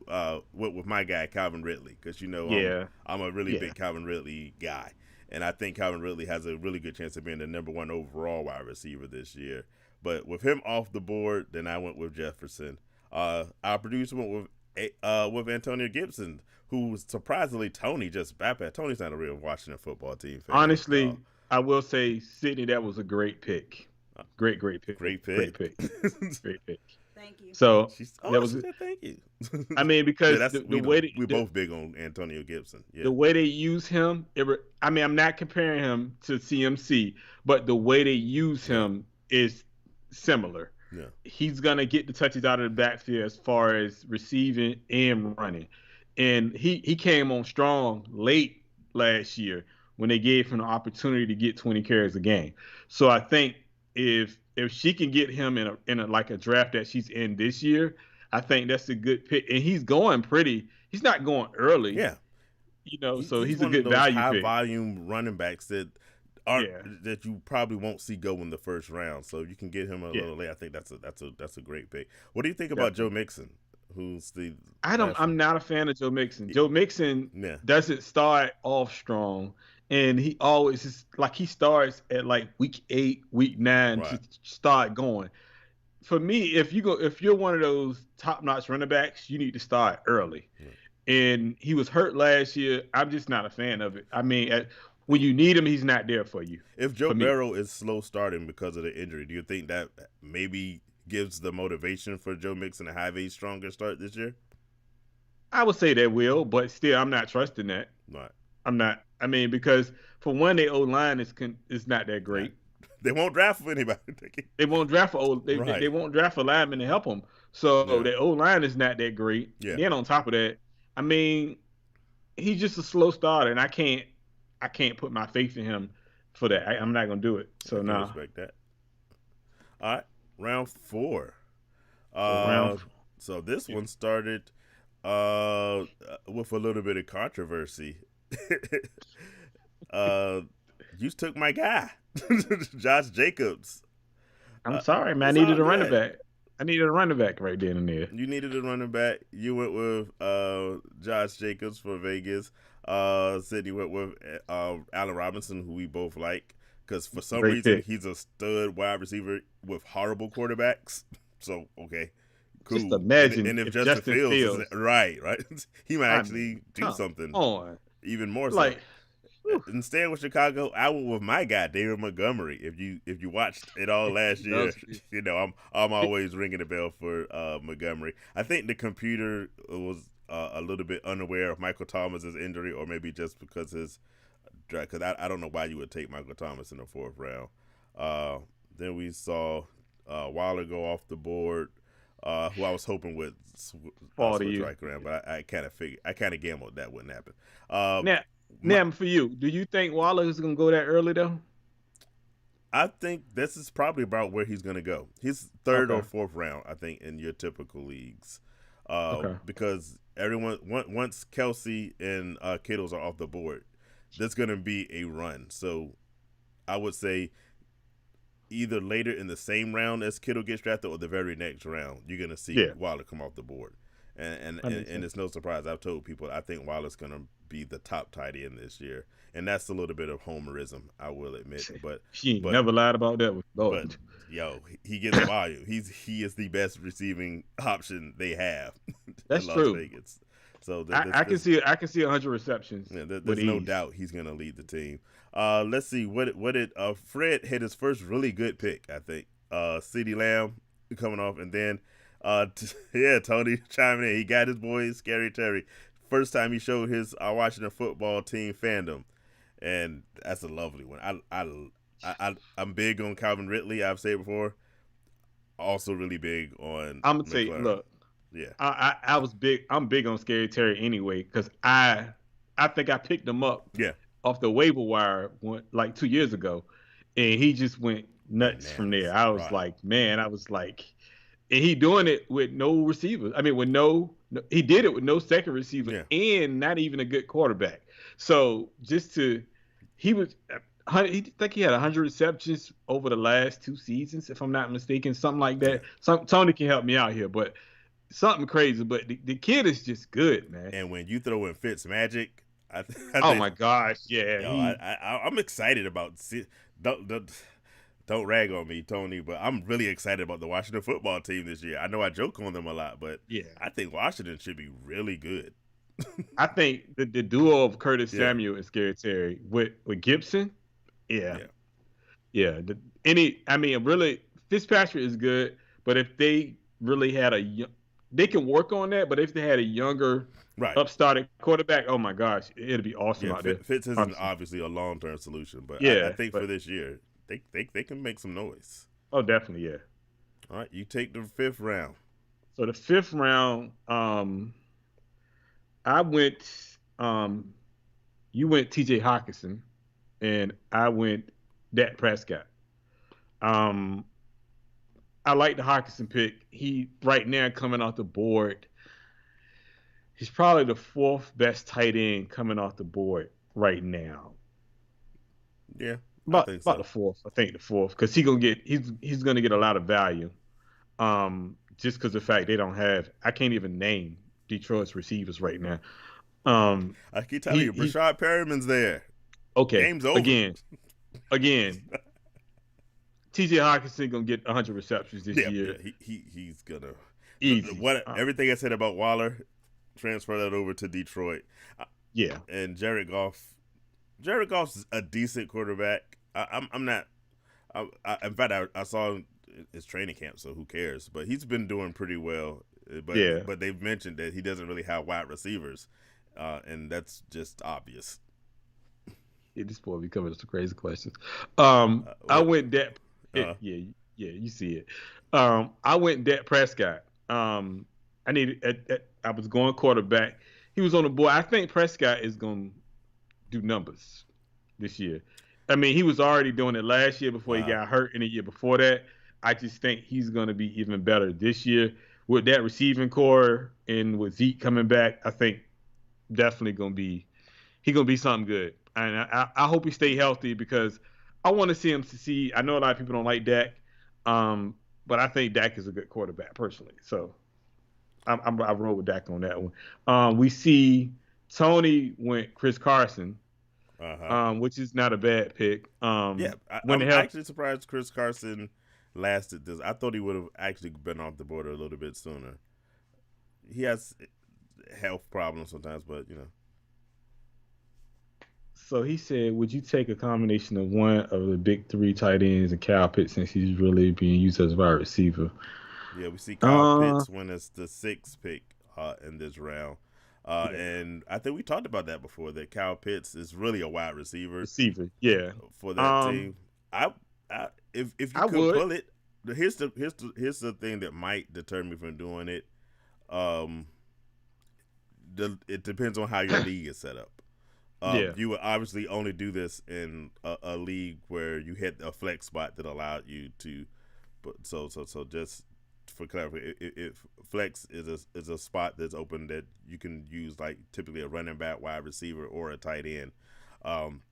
went with my guy Calvin Ridley, because I'm a really big Calvin Ridley guy, and I think Calvin Ridley has a really good chance of being the number 1 overall wide receiver this year. But with him off the board, then I went with Jefferson. Our producer went with Antonio Gibson, who surprisingly Tony just bypassed. Tony's not a real Washington football team fan. Honestly, I will say, Sydney, that was a great pick. Great pick. Great pick. Great pick. Great pick. Thank you. So that was thank you. I mean, because Yeah, the way we're both big on Antonio Gibson. Yeah. the way they use him, I mean, I'm not comparing him to CMC, but the way they use him is similar. Yeah. He's gonna get the touches out of the backfield as far as receiving and running, and he came on strong late last year when they gave him the opportunity to get 20 carries a game. So I think if she can get him in a like a draft that she's in this year, I think that's a good pick. And he's not going early. Yeah. So he's a one good of those value high pick. volume running backs that that you probably won't see go in the first round. So you can get him a little late. I think that's a great pick. What do you think about Joe Mixon? Who's I'm not a fan of Joe Mixon. Joe Mixon doesn't start off strong, and he always he starts at like week 8, week 9 to start going. For me, if you're one of those top-notch running backs, you need to start early. Yeah. And he was hurt last year. I'm just not a fan of it. I mean, when you need him, he's not there for you. If Joe Burrow is slow starting because of the injury, do you think that maybe gives the motivation for Joe Mixon to have a stronger start this year? I would say that will, but still, I'm not trusting that. Right. I'm not. I mean, because for one, their O-line is not that great. They won't draft for anybody. They won't draft for they won't draft for linemen to help them. So their O-line is not that great. Yeah. Then on top of that, I mean, he's just a slow starter, and I can't put my faith in him for that. I'm not gonna do it. So I respect that. All right. Round 4. So this one started with a little bit of controversy. You took my guy, Josh Jacobs. I'm sorry, man. I needed a running back. I needed a running back right then and there. You needed a running back. You went with Josh Jacobs for Vegas. Sydney went with Allen Robinson, who we both like, because for some reason he's a stud wide receiver with horrible quarterbacks. So okay, cool. Just imagine and if Justin Fields. right, he might actually do something even more. Like, and staying with Chicago, I went with my guy David Montgomery. If you watched it all last year, I'm always ringing the bell for Montgomery. I think the computer was a little bit unaware of Michael Thomas's injury, or maybe just because because I don't know why you would take Michael Thomas in the 4th round. Then we saw Waller go off the board. who I was hoping would Fall to switch you. right around, but I kind of gambled that wouldn't happen. Now, My, now for you, do you think Waller is gonna go that early though? I think this is probably about where he's going to go. He's third Okay. or fourth round, I think, in your typical leagues, Okay. because everyone once Kelsey and Kittles are off the board, there's going to be a run. So I would say either later in the same round as Kittle gets drafted or the very next round, you're going to see Yeah. Waller come off the board. And, That and, makes and sense. it's no surprise. I've told people I think Waller's going to be the top tight end this year. And that's a little bit of homerism, I will admit. She ain't But never lied about that with but Lord. yo, he gets volume. He is the best receiving option they have in That's Las true. Vegas. So I can see 100 receptions with there's no ease. doubt he's gonna lead the team. Let's see what did Fred hit his first really good pick, I think. CeeDee Lamb coming off, and then yeah, Tony chiming in. He got his boy Scary Terry. First time he showed his Washington football team fandom, and that's a lovely one. I'm big on Calvin Ridley. I've said before. Also, really big on I'm gonna say, McLaren. look, Yeah, I was big. I'm big on Scary Terry anyway because I think I picked him up yeah, off the waiver wire like 2 years ago, and he just went nuts from bananas. there. I was Right. like, man, and he doing it with no receivers. I mean, with he did it with no second receiver Yeah. and not even a good quarterback. So he was. He think he had 100 receptions over the last 2 seasons, if I'm not mistaken, something like Yeah. that. Tony can help me out here, but something crazy. But the kid is just good, man. And when you throw in Fitz Magic, I Oh think, my gosh, yeah. yo, I'm excited about. Don't rag on me, Tony, but I'm really excited about the Washington football team this year. I know I joke on them a lot, but Yeah. I think Washington should be really good. I think the duo of Curtis Yeah. Samuel and Scary Terry with Gibson, yeah. Yeah. Really, Fitzpatrick is good, but if they really had they can work on that. But if they had a younger, Right. upstarted quarterback, oh my gosh, it'd be awesome out there. Fitz isn't Honestly. obviously a long-term solution, but Yeah, I think but- for this year, they can make some noise. Oh, definitely, yeah. All right, you take the fifth round. So the fifth round, I went, you went T.J. Hawkinson, and I went Dak Prescott. I like the Hawkinson pick. He right now coming off the board. He's probably the fourth best tight end coming off the board right now. Yeah, About think so. the fourth, I think the fourth, because he's gonna get a lot of value. Just because the fact they don't have, I can't even name Detroit's receivers right now. I keep telling you, Brashad Perriman's there. Okay, Game's over. Again. T.J. Hawkinson gonna get 100 receptions this year. He's gonna Easy. Everything I said about Waller, transfer that over to Detroit. Yeah. And Jared Goff's a decent quarterback. I'm not. In fact, I saw his training camp, so who cares? But he's been doing pretty well. But they've mentioned that he doesn't really have wide receivers, and that's just obvious. Yeah, this boy be coming with some crazy questions. I went Dak. Yeah, you see it. I went Dak Prescott. I was going quarterback. He was on the board. I think Prescott is going to do numbers this year. I mean, he was already doing it last year before he got hurt, and the year before that. I just think he's going to be even better this year with that receiving core and with Zeke coming back. I think definitely he's going to be something good. And I hope he stay healthy because I want to see him succeed. I know a lot of people don't like Dak, but I think Dak is a good quarterback personally. So I roll with Dak on that one. We see Tony went Chris Carson, which is not a bad pick. I'm actually surprised Chris Carson lasted this. I thought he would have actually been off the board a little bit sooner. He has health problems sometimes, but So he said, would you take a combination of one of the big three tight ends and Kyle Pitts since he's really being used as a wide receiver? Yeah, we see Kyle Pitts win as the sixth pick in this round. And I think we talked about that before, that Kyle Pitts is really a wide receiver. Yeah. For that team. If you could pull it, here's the thing that might deter me from doing it. Um, it depends on how your league is set up. Yeah. You would obviously only do this in a league where you hit a flex spot that allowed you to. But so just for clarity, if flex is a spot that's open that you can use, like typically a running back, wide receiver, or a tight end.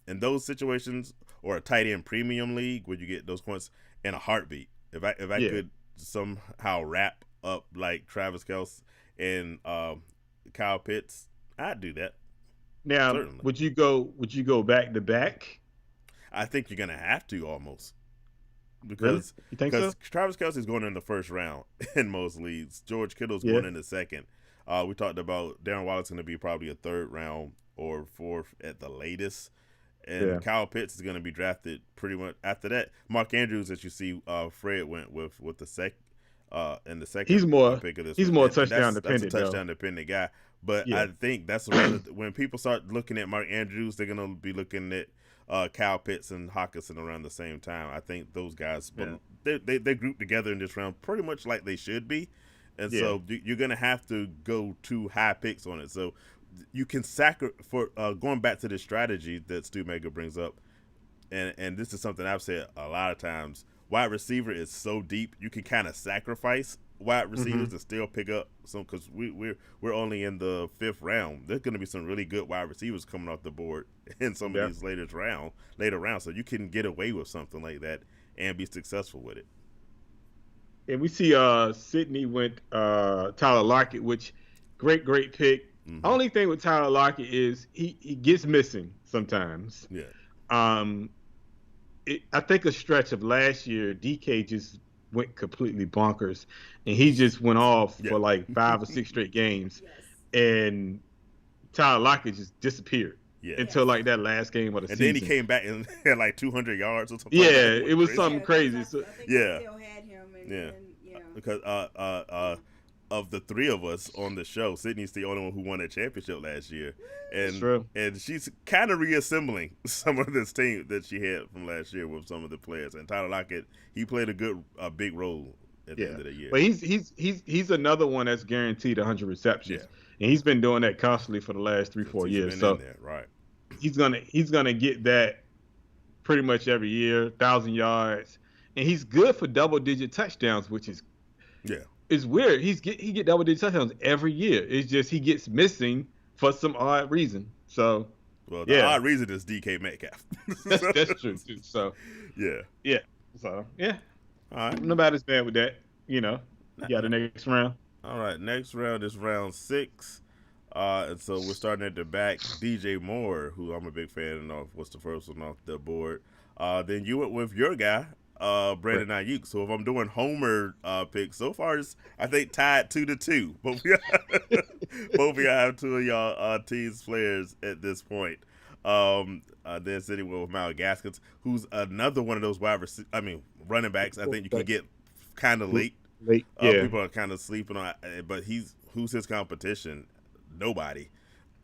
In those situations, or a tight end premium league where you get those points in a heartbeat. If I could somehow wrap up like Travis Kelce and Kyle Pitts, I'd do that. Now, Certainly. would you go back to back? I think you're gonna have to almost. Really? You think so? Travis Kelce is going in the first round in most leagues. George Kittle's going in the second. We talked about Darren Waller's going to be probably a third round or fourth at the latest. And Kyle Pitts is going to be drafted pretty much after that. Mark Andrews, that you see, Fred went with the in the second. He's more pick of this he's one. more touchdown dependent. That's a touchdown dependent guy. But I think that's when people start looking at Mark Andrews, they're going to be looking at Kyle Pitts and Hockenson around the same time. I think those guys, they group together in this round pretty much like they should be. And so you're going to have to go 2 high picks on it. So you can for going back to the strategy that Stu Mega brings up, and this is something I've said a lot of times. Wide receiver is so deep, you can kind of sacrifice wide receivers to still pick up some, because we're only in the 5th round. There's going to be some really good wide receivers coming off the board in some of these later rounds. So you can get away with something like that and be successful with it. And we see Sydney went Tyler Lockett, which great pick. Only thing with Tyler Lockett is he gets missing sometimes. Yeah. I think a stretch of last year, DK just went completely bonkers, and he just went off for like 5 or 6 straight games, and Tyler Lockett just disappeared until like that last game of the season. And then he came back and had like 200 yards or something. Yeah, like that. it was something crazy. So, I think they still had him. Because of the 3 of us on the show, Sydney's the only one who won a championship last year, and she's kind of reassembling some of this team that she had from last year with some of the players. And Tyler Lockett, he played a big role at the end of the year. But he's another one that's guaranteed 100 receptions, and he's been doing that constantly for the last 3-4 years. So he's gonna get that pretty much every year, 1,000 yards, and he's good for double-digit touchdowns, which is it's weird. He get double-digit touchdowns every year. It's just he gets missing for some odd reason. So the odd reason is DK Metcalf. that's true too. So So all right, nobody's bad with that. You got the next round. All right, next round is round 6. And so we're starting at the back. DJ Moore, who I'm a big fan of, was the first one off the board. Then you went with your guy, Brandon Ayuk. So if I'm doing Homer picks, so far it's, I think, tied 2-2. Both of y'all have 2 of y'all team's players at this point. Then sitting with Myles Gaskins, who's another one of those running backs. I think you can get kind of late. People are kind of sleeping on, but who's his competition? Nobody.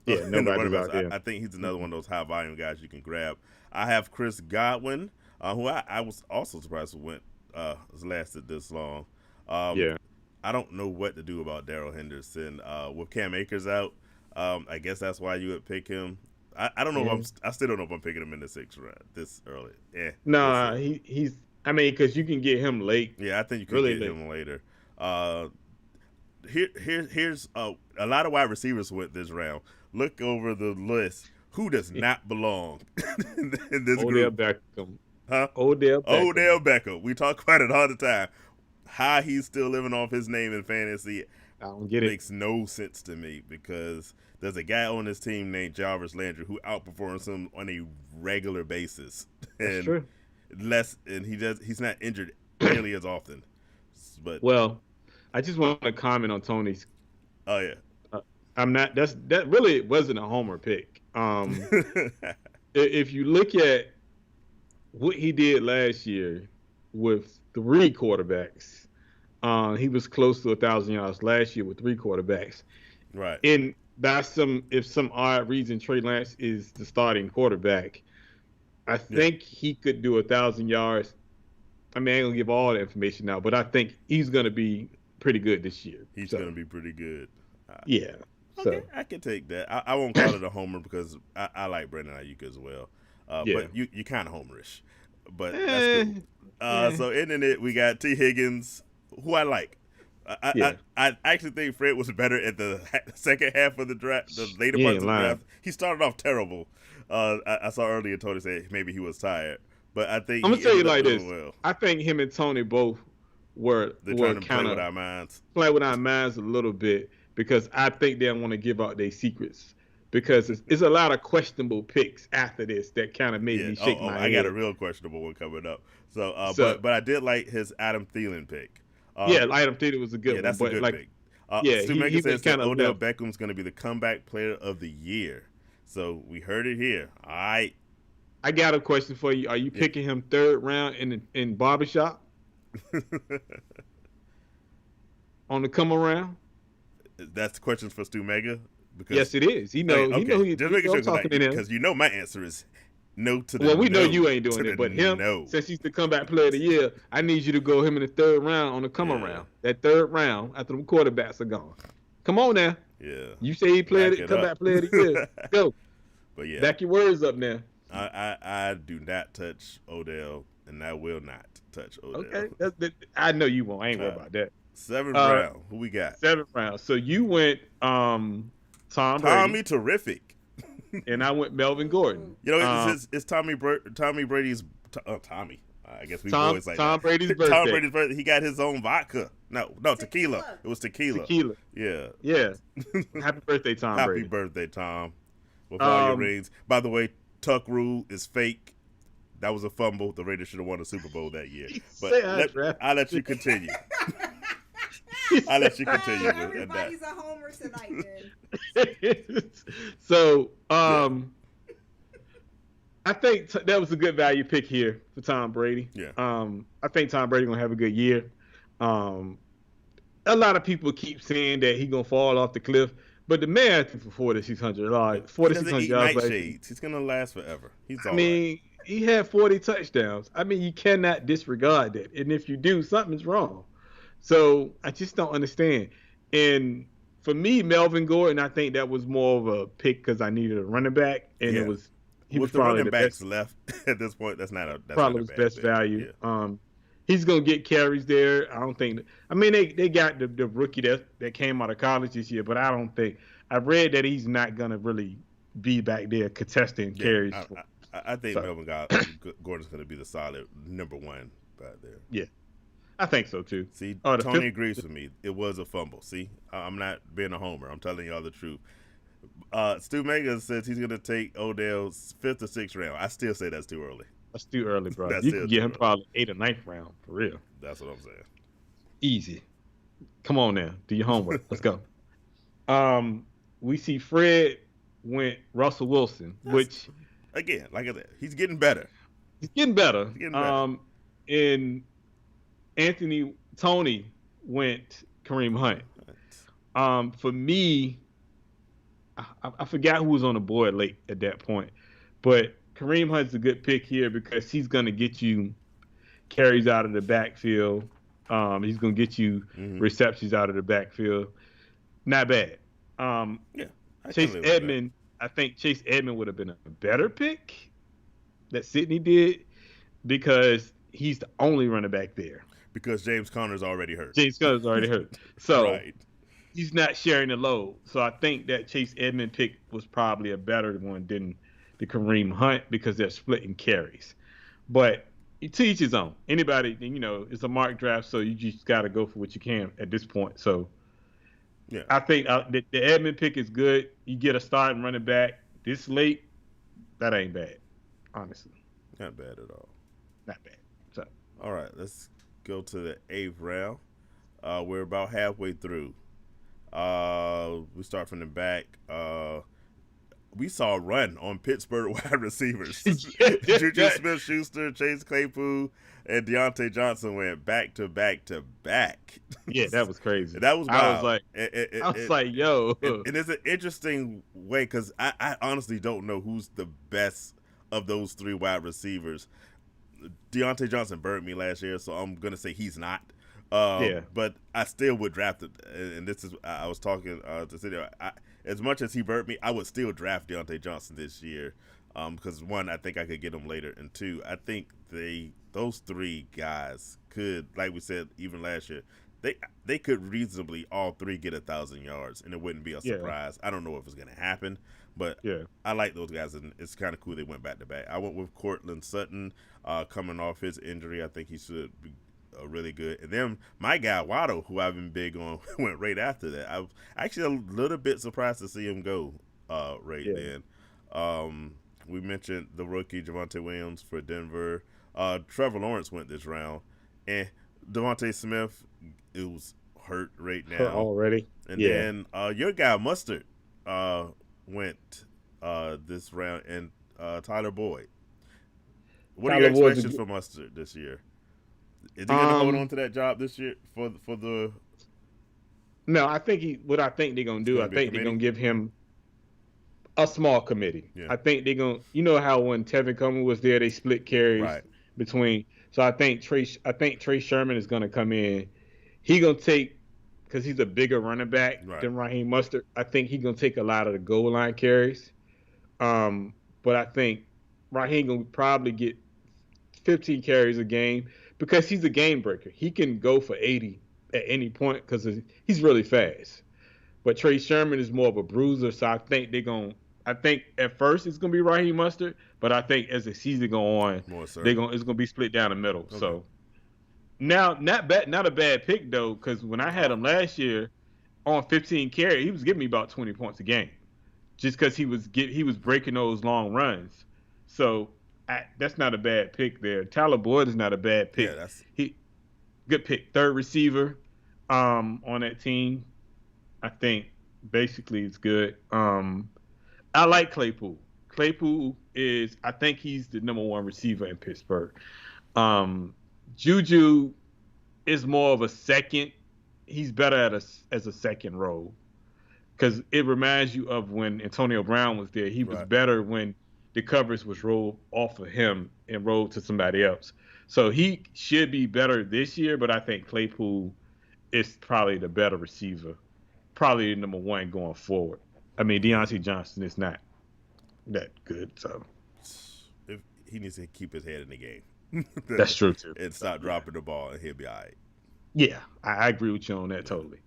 Yeah, nobody out there. I think he's another one of those high volume guys you can grab. I have Chris Godwin, who I was also surprised has lasted this long. I don't know what to do about Darrell Henderson with Cam Akers out. I guess that's why you would pick him. I don't know I still don't know if I'm picking him in the 6th round this early. No, he's. I mean, because you can get him late. Yeah, I think you can get him later. Here's a lot of wide receivers went this round. Look over the list. Who does not belong in this group? Beckham. Huh? Odell Beckham. We talk about it all the time. How he's still living off his name in fantasy I don't get it. Makes no sense to me, because there's a guy on this team named Jarvis Landry who outperforms him on a regular basis. That's true. He's not injured nearly as often. But I just want to comment on Tony's. Oh yeah. That really wasn't a homer pick. If you look at what he did last year with 3 quarterbacks, he was close to 1,000 yards last year with 3 quarterbacks. Right. And if some odd reason Trey Lance is the starting quarterback, I think he could do 1,000 yards I mean, I ain't gonna give all the information now, but I think he's gonna be pretty good this year. He's So, going to be pretty good. yeah. Okay, So I can take that. I won't call it a homer because I like Brandon Ayuk as well. yeah. But you kind of homerish. But that's Eh, cool. eh, So ending it, we got T. Higgins, who I like. yeah. I actually think Fred was better at the second half of the draft, the later You parts ain't of the lying. draft. He started off terrible. I saw earlier Tony say maybe he was tired, but I think I'm he gonna tell you ended up like doing this. well. I think him and Tony both They're were trying to play kind with of our minds. play with our minds a little bit because I think they don't want to give out their secrets because it's a lot of questionable picks after this that kind of made Yeah. me shake my I head. got a real questionable one coming up. So, So but I did like his Adam Thielen pick. yeah, Item Theater was a good Yeah, one, that's a but good like pick. yeah, Stu he Megan been says that kind of Odell left. Beckham's going to be the comeback player of the year. So we heard it here. All right. I got a question for you. Are you picking him third round in barbershop on the come around? That's questions for Stu Mega. Because Yes, it is. He know. okay, He know. just making sure I'm talking to him. because you know my answer is no to the Well, we know no you ain't doing to it, the but him, no. since he's the comeback player of the year, I need you to go him in the third round on the come Yeah. around. That third round after the quarterbacks are gone. Come on now. Yeah. You say he played Back it, it comeback up. player of the year. Go. But yeah, Back your words up now. I do not touch Odell, and I will not touch Odell. Okay. I know you won't. I ain't worried about that. Seventh round. Who we got? Seventh round. So you went Tom Brady, Tommy Terrific. and I went Melvin Gordon. You know, it's Tommy Brady's Tommy. I guess we boys like Tom that. Brady's Tom birthday. Brady's birthday. He got his own vodka. No, tequila. It was tequila. Tequila. Yeah. Yeah. Happy birthday, Tom Happy Brady. birthday, Tom. With all your rings. By the way, Tuck rule is fake. That was a fumble. The Raiders should have won the Super Bowl that year. But I'll let you continue. I'll let you continue with that. Everybody's a homer tonight, then. So, I think that was a good value pick here for Tom Brady. Yeah. I think Tom Brady gonna have a good year. A lot of people keep saying that he gonna fall off the cliff, but the man threw for 4,600, like 4,600 yards. Nightshades. He's gonna last forever. He's all I mean, he had 40 touchdowns. I mean, you cannot disregard that, and if you do, something's wrong. So I just don't understand. And for me, Melvin Gordon, I think that was more of a pick because I needed a running back, and Yeah. it was he With was the probably running the backs best. left at this point, that's not Probably a was bad best pick. value. Yeah. He's gonna get carries there. I don't think. I mean, they got the rookie that came out of college this year, but I don't think. I read that he's not gonna really be back there contesting carries. I think So. Melvin Gordon's going to be the solid number one back there. Yeah, I think so too. See, Oh, the Tony fifth- agrees with me. It was a fumble. See, I'm not being a homer. I'm telling y'all the truth. Stu Mega says he's going to take Odell's 5th or 6th round. I still say that's too early. That's too early, bro. That's You still can get too him early. probably 8th or 9th round for real. That's what I'm saying. Easy. Come on now, do your homework. Let's go. We see Fred went Russell Wilson, which Again, like I said, he's getting better. he's getting better. getting better. And Tony went Kareem Hunt. For me, I forgot who was on the board late at that point, but Kareem Hunt's a good pick here because he's going to get you carries out of the backfield. He's going to get you receptions out of the backfield. Not bad. Yeah. Chase Edmond, I think Chase Edmond would have been a better pick that Sidney did because he's the only running back there. Because James Conner's already hurt. James Conner's already hurt. So Right. he's not sharing the load. So I think that Chase Edmond pick was probably a better one than the Kareem Hunt because they're splitting carries. But to each his own. Anybody, it's a mock draft, so you just got to go for what you can at this point. So Yeah. I think the Edmond pick is good. You get a starting running back this late, that ain't bad, honestly. Not bad at all. Not bad. So All right, let's go to the 8th round. We're about halfway through. We start from the back. We saw a run on Pittsburgh wide receivers. Juju Smith-Schuster, Chase Claypool, and Deontay Johnson went back to back to back. yeah, that was crazy. That was wild. I was like, It- yo. and it's an interesting way because I honestly don't know who's the best of those 3 wide receivers. Deontay Johnson burned me last year, so I'm gonna say he's not. Yeah. But I still would draft it, and this is I was talking to City. As much as he burnt me, I would still draft Deontay Johnson this year, because one, I think I could get him later, and two, I think those three guys could, like we said, even last year, they could reasonably all three get 1,000 yards, and it wouldn't be a surprise. I don't know if it's gonna happen, but I like those guys, and it's kind of cool they went back to back. I went with Cortland Sutton, coming off his injury. I think he should be really good. And then my guy Waddle, who I've been big on, went right after that. I was actually a little bit surprised to see him go then. We mentioned the rookie Javonte Williams for Denver. Trevor Lawrence went this round, and Devontae Smith is hurt right now already. And then your guy Mustard went this round, and Tyler Boyd. What are your expectations for Mustard this year? Is he going to hold on to that job this year for the? No, I think what I think they're going to do. I think they're going to give him a small committee. Yeah. I think they're going. You know how when Tevin Coleman was there, they split carries between. So I think Trey Sherman is going to come in. He going to take, because he's a bigger running back than Raheem Mustard. I think he's going to take a lot of the goal line carries. But I think Raheem going to probably get 15 carries a game, because he's a game breaker. He can go for 80 at any point because he's really fast. But Trey Sherman is more of a bruiser, so I think I think at first it's gonna be Raheem Mustard, but I think as the season go on, it's gonna be split down the middle. Okay. So now, not a bad pick though, because when I had him last year on 15 carries, he was giving me about 20 points a game, just because he was breaking those long runs. So that's not a bad pick there. Tyler Boyd is not a bad pick. Yeah, good pick. Third receiver on that team. I think basically it's good. I like Claypool. Claypool I think he's the number one receiver in Pittsburgh. Juju is more of a second. He's better as a second role, because it reminds you of when Antonio Brown was there. He was better when the coverage was rolled off of him and rolled to somebody else. So he should be better this year, but I think Claypool is probably the better receiver, probably the number one going forward. I mean, Deontay Johnson is not that good, so he needs to keep his head in the game. That's true too. And stop dropping the ball, and he'll be all right. Yeah, I agree with you on that totally.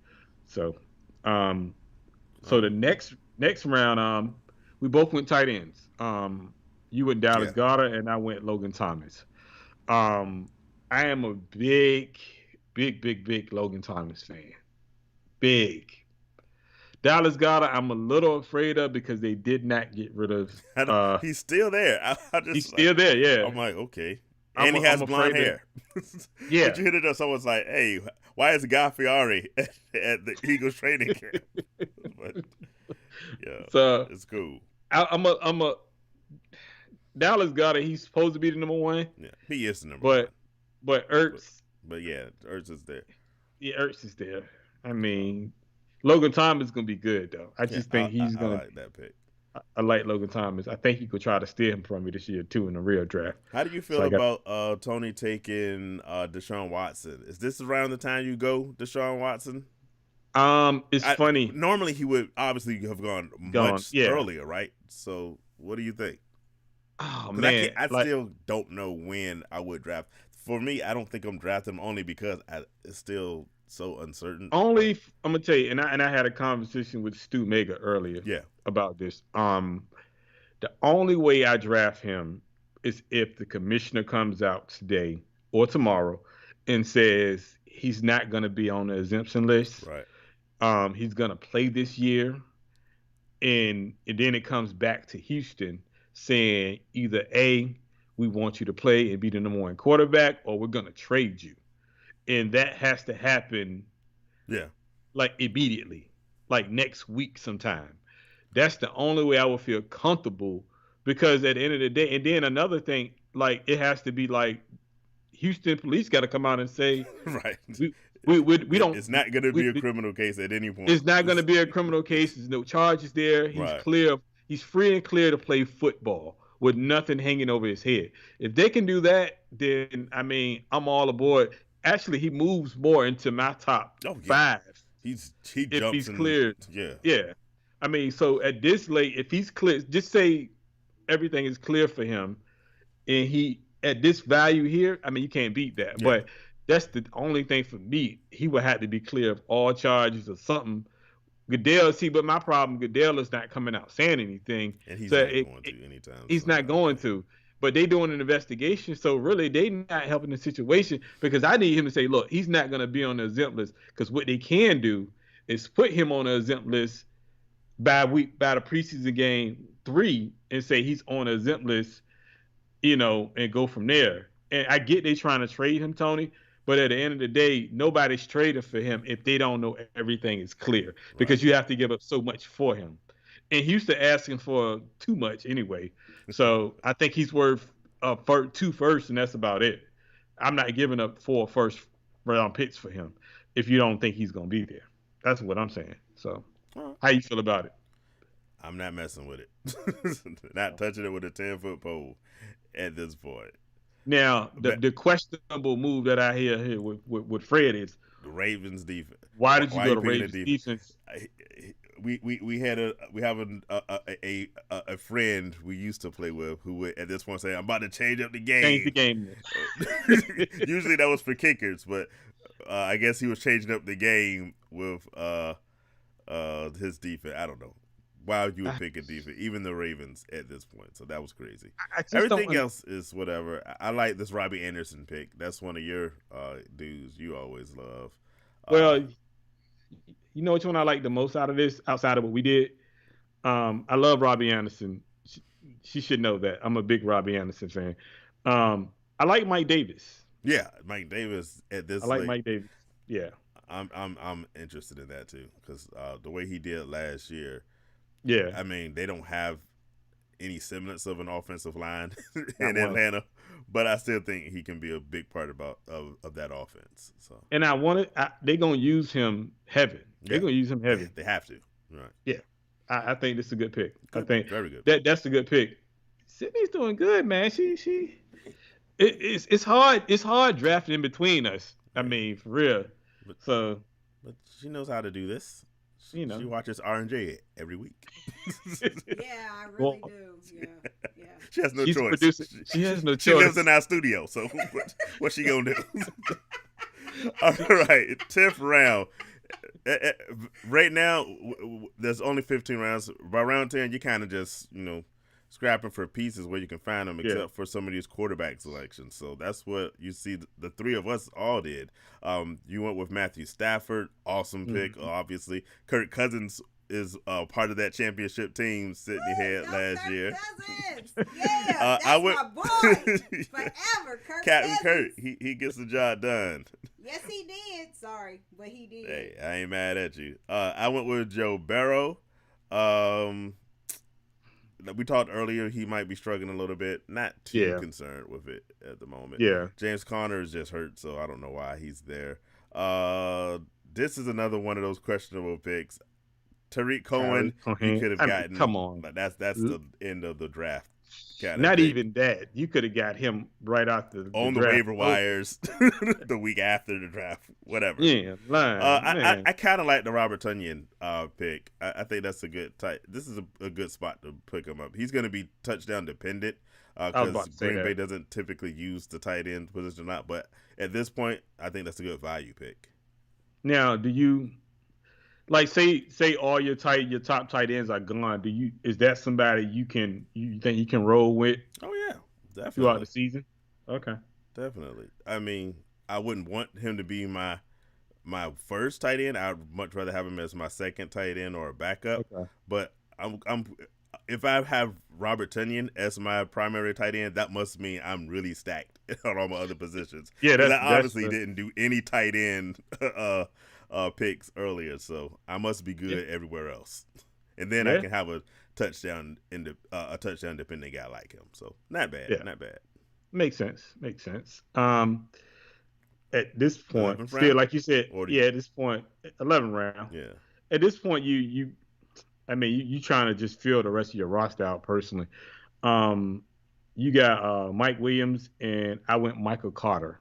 So, so the next round, we both went tight ends. You went Dallas Goedert, and I went Logan Thomas. I am a big Logan Thomas fan. Big. Dallas Goedert, I'm a little afraid of, because they did not get rid of. He's still there. He's still there. Yeah. I'm like, okay. And he has blonde hair. Yeah. But you hit it up. Someone's like, "Hey, why is Guy Fieri at the Eagles training camp?" But yeah, so it's cool. I'm a Dallas Goedert. He's supposed to be the number one. Yeah, he is the number one. But Ertz. But yeah, Ertz is there. Yeah, Ertz is there. I mean, Logan Thomas is gonna be good though. I just think he's gonna. I like that pick. I like Logan Thomas. I think he could try to steal him from me this year too in the real draft. How do you feel about Tony taking Deshaun Watson? Is this around the time you go Deshaun Watson? It's funny. Normally he would obviously have gone much earlier, right? So what do you think? Oh man, I still don't know when I would draft. For me, I don't think I'm drafting him only because it's still so uncertain. I'm gonna tell you, and I had a conversation with Stu Mega earlier. About this. The only way I draft him is if the commissioner comes out today or tomorrow and says he's not gonna be on the exemption list. Right. He's gonna play this year, and then it comes back to Houston saying either A, we want you to play and be the number one quarterback, or we're gonna trade you. And that has to happen, like immediately, like next week sometime. That's the only way I would feel comfortable, because at the end of the day, and then another thing, like it has to be like Houston police got to come out and say, right, we don't. It's not going to be a criminal case at any point. It's not going to be a criminal case. There's no charges there. He's clear. He's free and clear to play football with nothing hanging over his head. If they can do that, then I mean, I'm all aboard. Actually, he moves more into my top five. He if jumps he's cleared. Yeah. Yeah. I mean, so at this late, if he's clear, just say everything is clear for him, and he at this value here, I mean, you can't beat that. Yeah. But that's the only thing for me. He would have to be clear of all charges or something. Goodell, but my problem, Goodell is not coming out saying anything. And he's not going to anytime. He's not going to. But they doing an investigation, so really they not helping the situation, because I need him to say, look, he's not going to be on the exempt list, because what they can do is put him on the exempt list by the preseason game 3 and say he's on the exempt list, and go from there. And I get they trying to trade him, Tony, but at the end of the day, nobody's trading for him if they don't know everything is clear, because you have to give up so much for him. And Houston asking for too much anyway. So I think he's worth 2 firsts, and that's about it. I'm not giving up 4 first-round picks for him if you don't think he's going to be there. That's what I'm saying. So how you feel about it? I'm not messing with it. Not touching it with a 10-foot pole at this point. Now, the questionable move that I hear here with Fred is the Ravens defense. Why did you go to Ravens defense? We have a friend we used to play with who would at this point say, "I'm about to change up the game." Change the game. Usually that was for kickers, but I guess he was changing up the game with his defense. I don't know why you would pick a defense, even the Ravens at this point. So that was crazy. Everything else is whatever. I like this Robbie Anderson pick. That's one of your dudes you always love. Well, you know which one I like the most out of this, outside of what we did? I love Robbie Anderson. She should know that. I'm a big Robbie Anderson fan. I like Mike Davis. Yeah, Mike Davis at this. I like Mike Davis. Yeah, I'm interested in that too, because the way he did last year. Yeah, I mean, they don't have any semblance of an offensive line in Atlanta, but I still think he can be a big part of that offense. So, and they're gonna use him heavy. They're gonna use him heavy. They have to, right? Yeah, I think this is a good pick. I think very good. That's a good pick. Sydney's doing good, man. It's hard drafting in between us. I mean, for real. But she knows how to do this. She watches R&J every week. Yeah, I really do. Yeah. She has no She's choice. She has no choice. She lives in our studio, so what's she gonna do? All right, 10th round. Right now, there's only 15 rounds. By round 10, you kind of just scrapping for pieces where you can find them, except for some of these quarterback selections. So that's what you see the 3 of us all did. You went with Matthew Stafford, awesome pick, obviously. Kirk Cousins is part of that championship team Sydney had last year. Yeah, that's my boy forever, Kirk Captain Cousins. Kirk, he gets the job done. Yes, he did. Sorry, but he did. Hey, I ain't mad at you. I went with Joe Burrow. We talked earlier, he might be struggling a little bit. Not too concerned with it at the moment. Yeah. James Conner is just hurt, so I don't know why he's there. This is another one of those questionable picks. Tariq Cohen, you could have gotten. Come on. But that's the end of the draft. Not even that. You could have got him right after the on the draft. waiver wires the week after the draft. Whatever. Yeah, I kind of like the Robert Tonyan pick. I think that's a good type. This is a good spot to pick him up. He's going to be touchdown dependent because Green Bay doesn't typically use the tight end position a lot. But at this point, I think that's a good value pick. Now, do you say all your top tight ends are gone? Is that somebody you think you can roll with? Oh yeah, definitely throughout the season. Okay, definitely. I mean, I wouldn't want him to be my first tight end. I'd much rather have him as my second tight end or a backup. Okay. But if I have Robert Tonyan as my primary tight end, that must mean I'm really stacked on all my other positions. Yeah, I obviously didn't do any tight end picks earlier, so I must be good everywhere else. And then I can have a touchdown dependent guy like him. So not bad, not bad. Makes sense. At this point, still like you said, at this point, 11th round. Yeah. At this point, you trying to just fill the rest of your roster out personally. you got Mike Williams, and I went Michael Carter.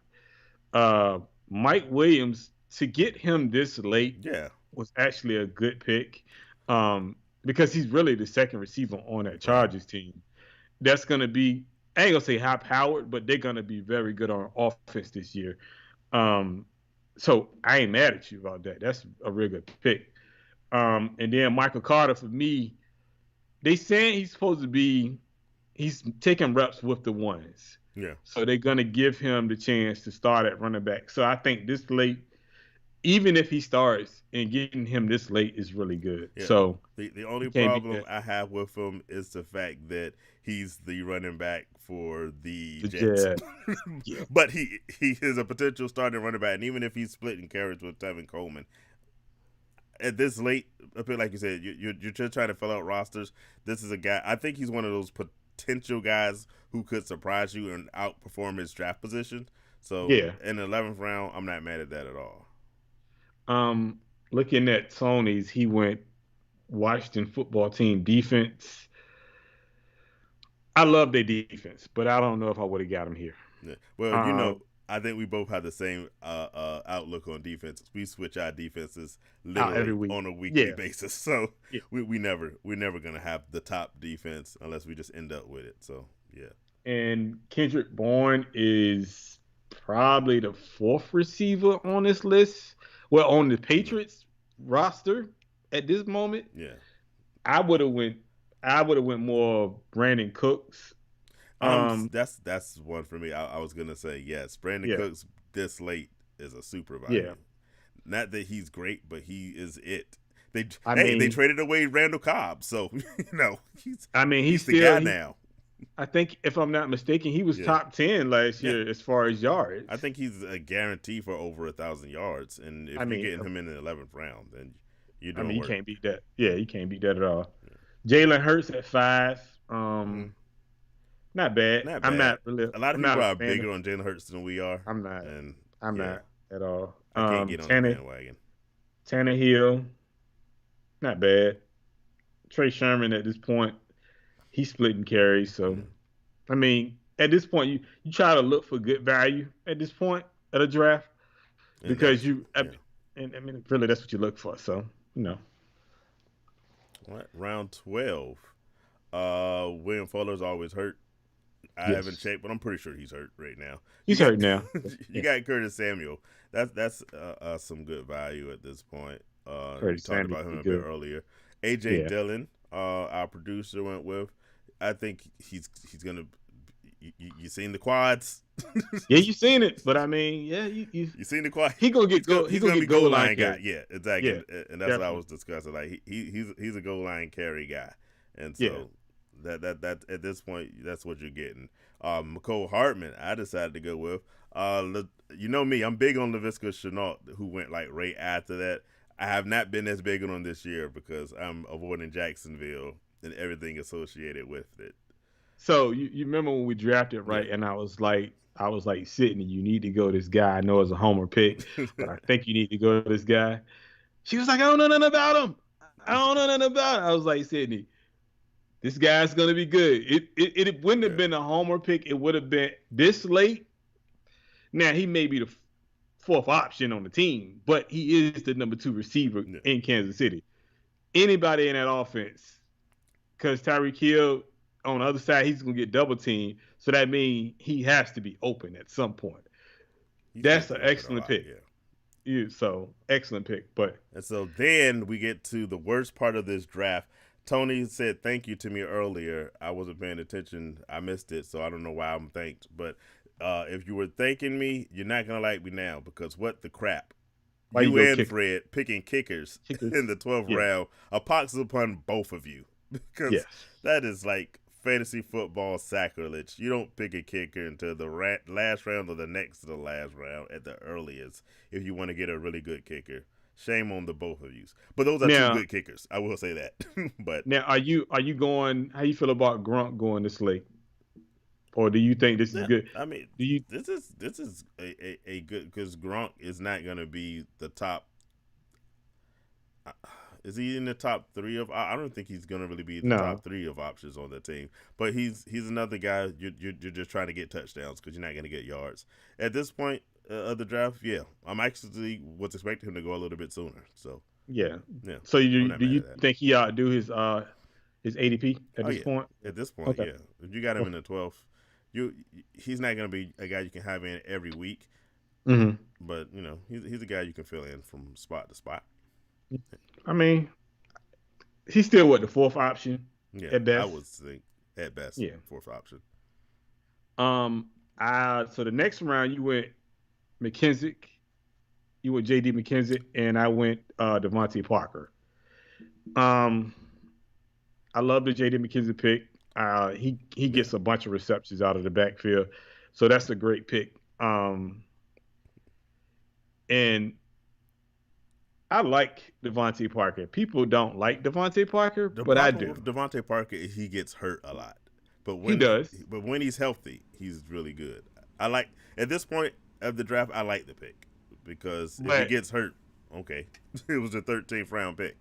Uh, Mike Williams, to get him this late Yeah. was actually a good pick, because he's really the second receiver on that Right. Chargers team. That's gonna be, I ain't gonna say high powered, but they're gonna be very good on offense this year. Um, so I ain't mad at you about that. That's a real good pick. And then Michael Carter, for me, they saying he's taking reps with the ones. Yeah. So they're gonna give him the chance to start at running back. So I think this late, even if he starts, and getting him this late is really good. Yeah. So The only you can't beat problem that. I have with him is the fact that he's the running back for the The Jets. Jets. Yeah. But he is a potential starting running back, and even if he's splitting carries with Tevin Coleman, at this late, I feel like you said, you're just trying to fill out rosters. This is a guy, I think he's one of those potential guys who could surprise you and outperform his draft position. So Yeah. in the 11th round, I'm not mad at that at all. Looking at Tony's, he went Washington football team defense. I love their defense, but I don't know if I would have got him here. Yeah. Well, Um, I think we both have the same outlook on defense. We switch our defenses Out every literally week. on a weekly Yeah. basis. So Yeah. we're never gonna have the top defense unless we just end up with it. So yeah. And Kendrick Bourne is probably the fourth receiver on this list. Well, on the Patriots roster at this moment. Yeah. I would have went more Brandon Cooks. That's one for me. I was gonna say yes. Brandon Yeah. Cooks this late is a super value. Yeah. Not that he's great, but he is it. They I they mean, traded away Randall Cobb, so he's he's the guy still. now. I think if I'm not mistaken, he was Yeah. top 10 last Yeah. year as far as yards. I think he's a guarantee for over 1,000 yards, and if I you're mean, getting him in the 11th round, then you're doing you work. can't beat that. Yeah, you can't beat that at all. Jalen Hurts at 5. Not bad. Not I'm bad. not really. A lot of I'm people not are a fan bigger of- on Jalen Hurts than we are. I'm not. And I'm yeah, not at all. I can't get on the Tanner, bandwagon. Tannehill, not bad. Trey Sherman at this point, he's splitting carries. So, I mean, at this point, you try to look for good value at this point at a draft And because that's- and I mean, really, that's what you look for. So, All right, round 12. William Fuller's always hurt. I Yes. haven't checked, but I'm pretty sure he's hurt right now. He's You got- hurt now. You got Curtis Samuel. That's some good value at this point. We Curtis talked Samuel about him be a bit good. earlier. AJ Yeah. Dillon, our producer, went with. I think he's gonna. You seen the quads? Yeah, you seen it, but I mean, yeah, you You seen the quad? he gonna get goal. He's gonna be get goal line guy. carry. Yeah, exactly. Yeah, And that's what I definitely. was discussing. Like he's a goal line carry guy, and Yeah. so that at this point that's what you're getting. McCole Hartman, I decided to go with. You know me, I'm big on Laviska Shenault, who went like right after that. I have not been as big on him this year because I'm avoiding Jacksonville and everything associated with it. So you remember when we drafted, right? And I was like, Sydney, you need to go this guy. I know it's a homer pick, but I think you need to go this guy. She was like, I don't know nothing about him. I was like, Sydney, this guy's gonna be good. It wouldn't have been a homer pick. It would have been this late. Now he may be the fourth option on the team, but he is the number 2 receiver in Kansas City. Anybody in that offense, because Tyreek Hill on the other side, he's gonna get double teamed. So that means he has to be open at some point. That's an excellent pick. Yeah. So excellent pick. But And so then we get to the worst part of this draft. Tony said thank you to me earlier. I wasn't paying attention. I missed it, so I don't know why I'm thanked. But if you were thanking me, you're not going to like me now because what the crap. Why you you go and kick- Fred picking kickers Kickers. in the 12th Yeah. round. A pox upon both of you because Yes. that is like fantasy football sacrilege. You don't pick a kicker until the last round or the next to the last round at the earliest if you want to get a really good kicker. Shame on the both of you. But those are Now- two good kickers. I will say that. But now, are you going? How you feel about Grunt going this late? Or do you think this is yeah, good? I mean, Do you? this is a good because Gronk is not going to be the top. Is he in the top three of? I don't think he's gonna really be in the No. top three of options on the team. But he's another guy. You're just trying to get touchdowns because you're not gonna get yards at this point of the draft. Yeah, I'm actually was expecting him to go a little bit sooner. So Yeah. yeah. So I'm do not mad you at that. think he outdo his ADP at Oh this yeah. point? At this point, Okay. yeah. If you got him in the 12th, he's not gonna be a guy you can have in every week. Mm-hmm. But he's a guy you can fill in from spot to spot. I mean, he's still the fourth option Yeah, at best. I would think at best, Yeah. fourth option. So the next round you went McKenzie, you went J.D. McKenzie, and I went Devontae Parker. I love the J.D. McKenzie pick. He gets a bunch of receptions out of the backfield, so that's a great pick. And I like Devontae Parker. People don't like Devontae Parker, but I do. With Devontae Parker, he gets hurt a lot, but He does. But when he's healthy, he's really good. I like at this point of the draft, I like the pick because if he gets hurt, okay, it was a 13th round pick.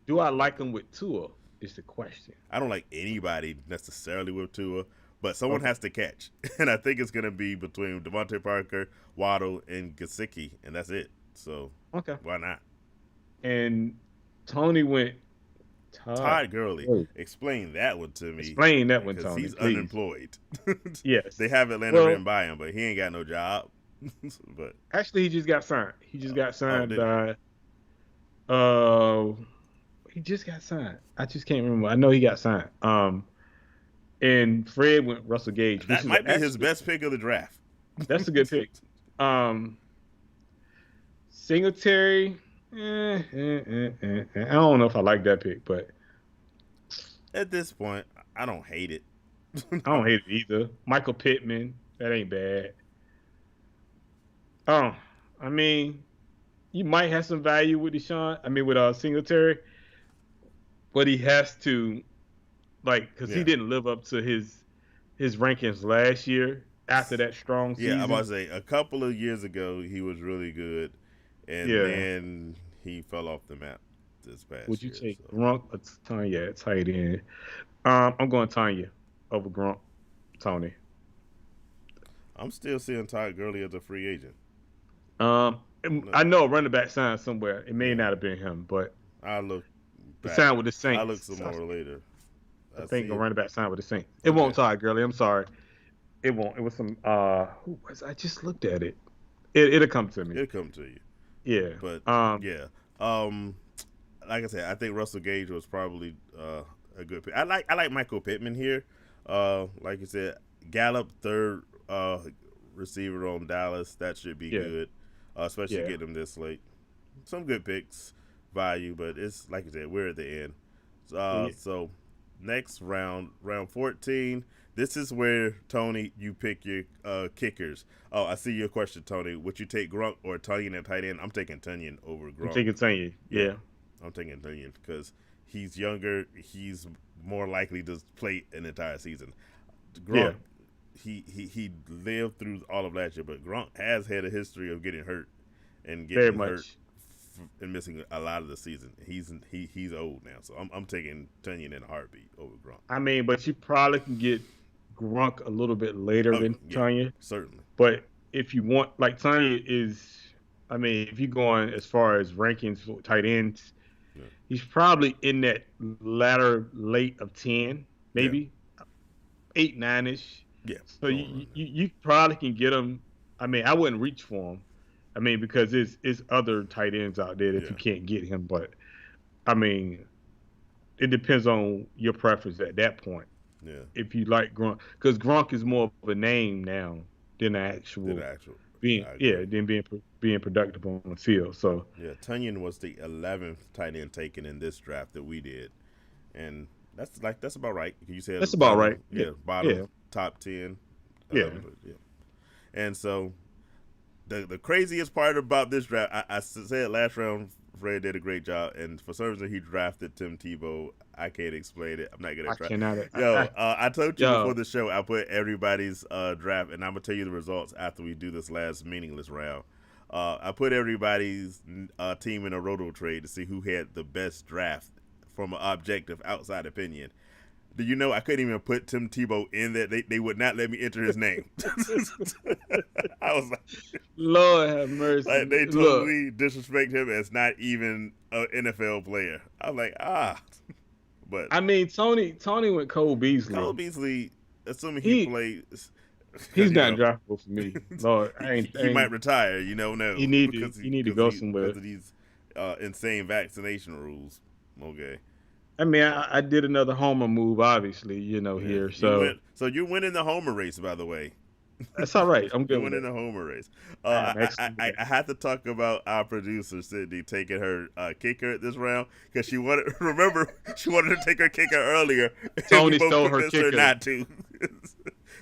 Do I like him with Tua? Is the question. I don't like anybody necessarily with Tua, but someone has to catch, and I think it's going to be between Devontae Parker, Waddle, and Gesicki, and that's it. So Okay, why not? And Tony went Todd Gurley. Explain that one to me. Explain that one, because Tony. he's please. unemployed. Yes, They have Atlanta written by him, but he ain't got no job. But actually, he just got signed. He just got signed. He just got signed. I just can't remember. I know he got signed. And Fred went Russell Gage. That might be his best pick of the draft. That's a good pick. Singletary. I don't know if I like that pick, but at this point, I don't hate it. I don't hate it either. Michael Pittman. That ain't bad. I mean, you might have some value with Deshaun. I mean, with Singletary, but he has to, because he didn't live up to his rankings last year after that strong season. Yeah, I'm about to say a couple of years ago he was really good, and then he fell off the map this past year. Would you take Gronk or Tanya at tight end? I'm going Tanya over Gronk. Tony. I'm still seeing Todd Gurley as a free agent. I know a running back signed somewhere. It may not have been him, but I look. He signed with the Saints. I look some more later. I think a running back signed with the Saints. It won't Todd Gurley. I'm sorry. It won't. It was some. Who was? I just looked at it. It'll come to me. It'll come to you. Yeah. But like I said, I think Russell Gage was probably a good pick. I like Michael Pittman here. Like you said, Gallup third receiver on Dallas. That should be good, especially getting him this late. Some good picks, value, but it's like you said, we're at the end. So next round 14. This is where, Tony, you pick your kickers. Oh, I see your question, Tony. Would you take Gronk or Tunyon at tight end? I'm taking Tunyon over Gronk. I'm taking Tunyon, yeah. I'm taking Tunyon because he's younger. He's more likely to play an entire season. Gronk, he lived through all of last year, but Gronk has had a history of getting hurt and getting hurt and missing a lot of the season. He's old now, so I'm taking Tunyon in a heartbeat over Gronk. I mean, but you probably can get Gronk a little bit later than Tunyon. Certainly. But if you want, Tunyon is, I mean, if you're going as far as rankings for tight ends, he's probably in that late of 10, maybe 8, 9-ish. Yeah. So you probably can get him. I mean, I wouldn't reach for him. I mean, because there's other tight ends out there that you can't get him. But, I mean, it depends on your preference at that point. Yeah. If you like Gronk. Because Gronk is more of a name now than actual being productive on the field. So Tunyon was the 11th tight end taken in this draft that we did. And that's about right. You said that's about right. Yeah, bottom top 10. 11, yeah. And so the craziest part about this draft, I said last round, Fred did a great job, and for some reason he drafted Tim Tebow. I can't explain it. I'm not gonna try. I told you before the show I put everybody's draft, and I'm gonna tell you the results after we do this last meaningless round. I put everybody's team in a roto trade to see who had the best draft from an objective outside opinion. Do you know I couldn't even put Tim Tebow in there? They would not let me enter his name. I was like, Lord have mercy. like they totally disrespect him as not even an NFL player. I was like, but I mean, Tony went Cole Beasley. Cole Beasley, assuming he plays, he's not draftable for me. Lord, he might retire. You know, no, he need to go somewhere because of these insane vaccination rules. Okay. I mean, I did another homer move, obviously, here. So you're winning the homer race, by the way. That's all right. I'm good. You're winning the homer race. I had to talk about our producer Sydney taking her kicker at this round because she wanted to take her kicker earlier. Tony stole her kicker. Not to.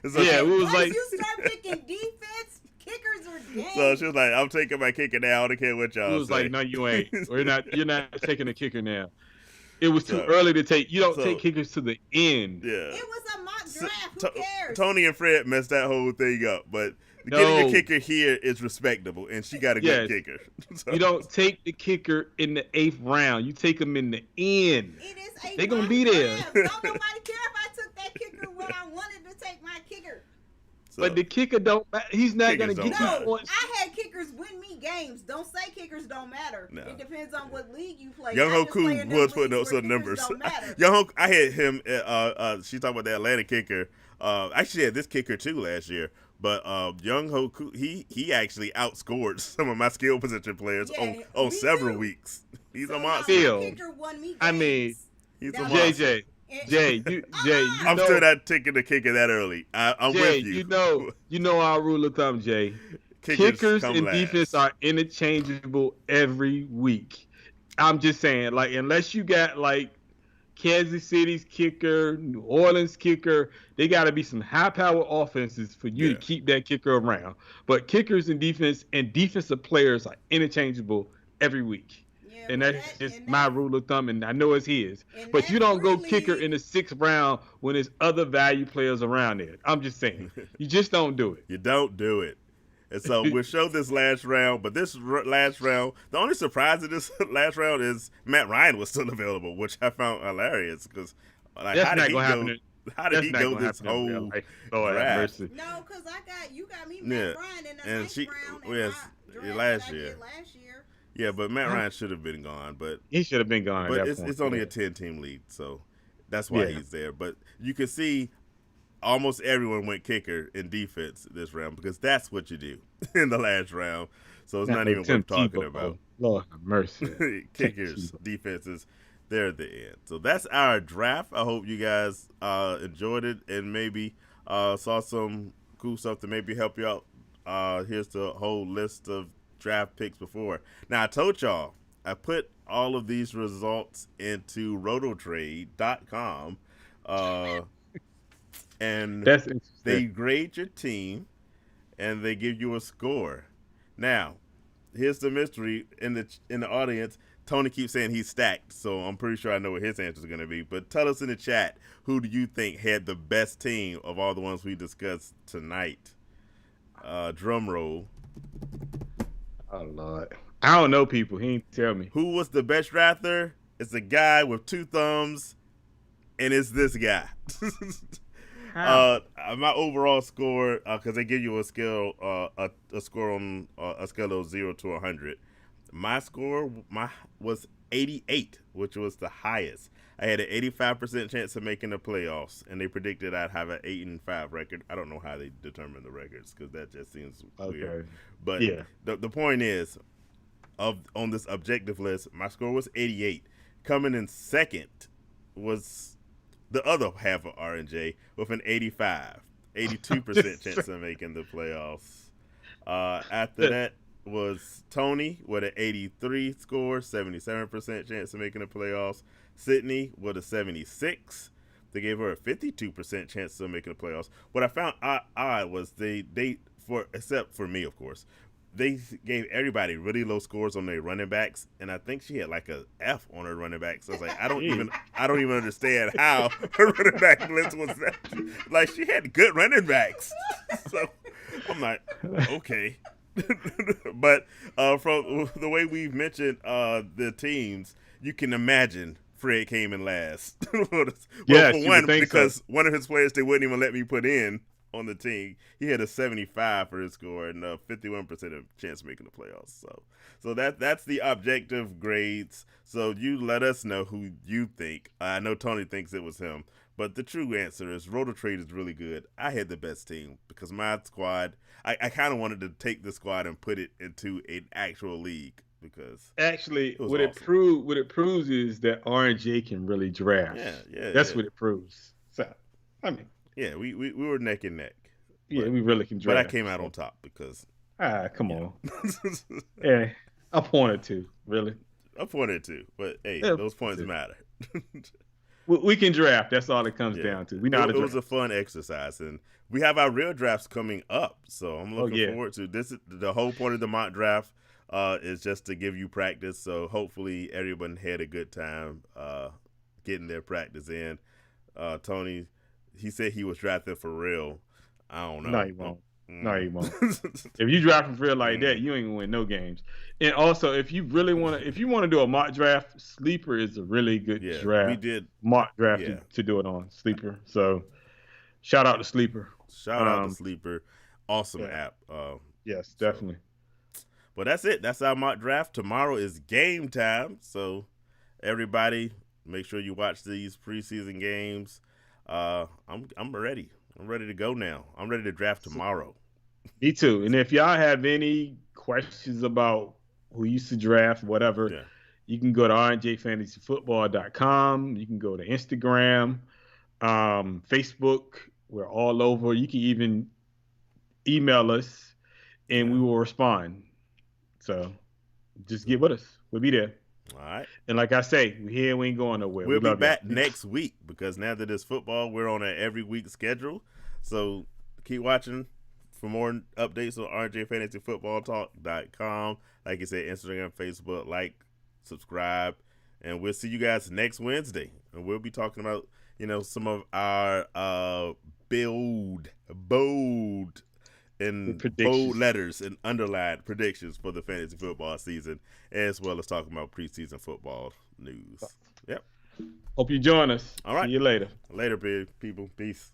Yeah, it was like you start picking defense. Kickers are game. So she was like, "I'm taking my kicker now. I don't care what y'all say." It was like, "No, you ain't. You're not taking a kicker now." It was too early to take. You don't take kickers to the end. Yeah. It was a mock draft. Who cares? Tony and Fred messed that whole thing up, but getting a kicker here is respectable, and she got a good kicker. So. You don't take the kicker in the 8th round. You take them in the end. It is They're going to be there. Don't nobody care if I took that kicker when I wanted to take my kicker. So, but the kicker don't matter. He's not going to get you points. I had kickers win me games. Don't say kickers don't matter. No. It depends on what league you play. Young Hoku was putting up some numbers. Young Hoku, I had him. She talked about the Atlanta kicker. Actually had this kicker too last year. But Young Hoku, he actually outscored some of my skill position players on several weeks. He's a monster. Kicker won me games. I mean, he's a monster. Jay, I'm still not taking the kicker that early. I'm with you. You know our rule of thumb, Jay. Kickers and defense are interchangeable every week. I'm just saying, like, unless you got like Kansas City's kicker, New Orleans kicker, they got to be some high-power offenses for you to keep that kicker around. But kickers and defensive players are interchangeable every week. And that's just my rule of thumb, and I know it's his. But you don't go kicker in the 6th round when there's other value players around there. I'm just saying. You just don't do it. You don't do it. And so we'll show this last round, but this last round, the only surprise in this last round is Matt Ryan was still available, which I found hilarious because like, how did he go this whole draft? No, because you got me Matt Ryan in the 9th round last year. Yeah, but Matt Ryan should have been gone. But he should have been gone. But it's only a 10-team league, so that's why he's there. But you can see almost everyone went kicker in defense this round because that's what you do in the last round. So it's not even worth talking about. Lord have mercy. Kickers, defenses, they're at the end. So that's our draft. I hope you guys enjoyed it and maybe saw some cool stuff to maybe help you out. Here's the whole list of draft picks before. Now, I told y'all, I put all of these results into rototrade.com, and they grade your team, and they give you a score. Now, here's the mystery in the audience. Tony keeps saying he's stacked, so I'm pretty sure I know what his answer is going to be. But tell us in the chat, who do you think had the best team of all the ones we discussed tonight? Drum roll. Oh, Lord. I don't know people. He ain't tell me. Who was the best drafter? It's a guy with 2 thumbs, and it's this guy. My overall score, because they give you a scale, a score on a scale of 0 to 100. My score was 88, which was the highest. I had an 85% chance of making the playoffs, and they predicted I'd have an 8-5 record. I don't know how they determine the records because that just seems weird. But the point is, on this objective list, my score was 88. Coming in second was the other half of R&J with an 85, 82% chance of making the playoffs. After that was Tony with an 83 score, 77% chance of making the playoffs. Sydney with a 76. They gave her a 52% chance of making the playoffs. What I found odd was they except for me, of course, they gave everybody really low scores on their running backs, and I think she had like a F on her running backs. So I was like, I don't even understand how her running back list was that. Like, she had good running backs. So I'm like, okay. But from the way we've mentioned the teams, you can imagine Fred came in last. Well, Yes, for you would one, think because so. one of his players they wouldn't even let me put in on the team. He had a 75 for his score and a 51% of chance of making the playoffs. So that's the objective grades. So you let us know who you think. I know Tony thinks it was him, but the true answer is RotoTrade is really good. I had the best team because my squad. I kind of wanted to take the squad and put it into an actual league because Actually, it was what awesome. what it proves is that R&J can really draft. That's what it proves. So, I mean, Yeah, we were neck and neck. yeah, we really can But I draft. came out So. on top because Come you on. know. Yeah, I pointed to really. I pointed to, but hey, Yeah, those points matter. we can draft. That's all it comes Yeah, down to. We know how to it was draft. a fun exercise, and we have our real drafts coming up. So I'm Oh looking yeah. forward to this. The whole point of the mock draft is just to give you practice. So hopefully everyone had a good time getting their practice in. Tony, he said he was drafted for real. I don't No, know. you won't. No, Mm. you won't. If you draft from real like that, you ain't gonna win no games. And also, if you really want to, if you want to do a mock draft, Sleeper is a really good Yeah, we draft did. mock draft Yeah. to do it on Sleeper. So shout out to Sleeper. Shout out to Sleeper. Awesome Yeah. app. Yes, So, definitely. but that's it. That's our mock draft. Tomorrow is game time. So everybody, make sure you watch these preseason games. I'm ready. I'm ready to go now. I'm ready to draft tomorrow. Me too. And if y'all have any questions about who used to draft, whatever, Yeah. you can go to rnjfantasyfootball.com. You can go to Instagram, Facebook. We're all over. You can even email us and we will respond. So just get with us. We'll be there. All right. And like I say, we here, we ain't going nowhere. We'll We be love back y'all. next week because now that it's football, we're on an every week schedule. So keep watching for more updates on rjfantasyfootballtalk.com. Like I said, Instagram, Facebook, like, subscribe, and we'll see you guys next Wednesday. And we'll be talking about, some of our bold and bold letters and underlined predictions for the fantasy football season, as well as talking about preseason football news. Yep. Hope you join us. All right. See you later. Later, people. Peace.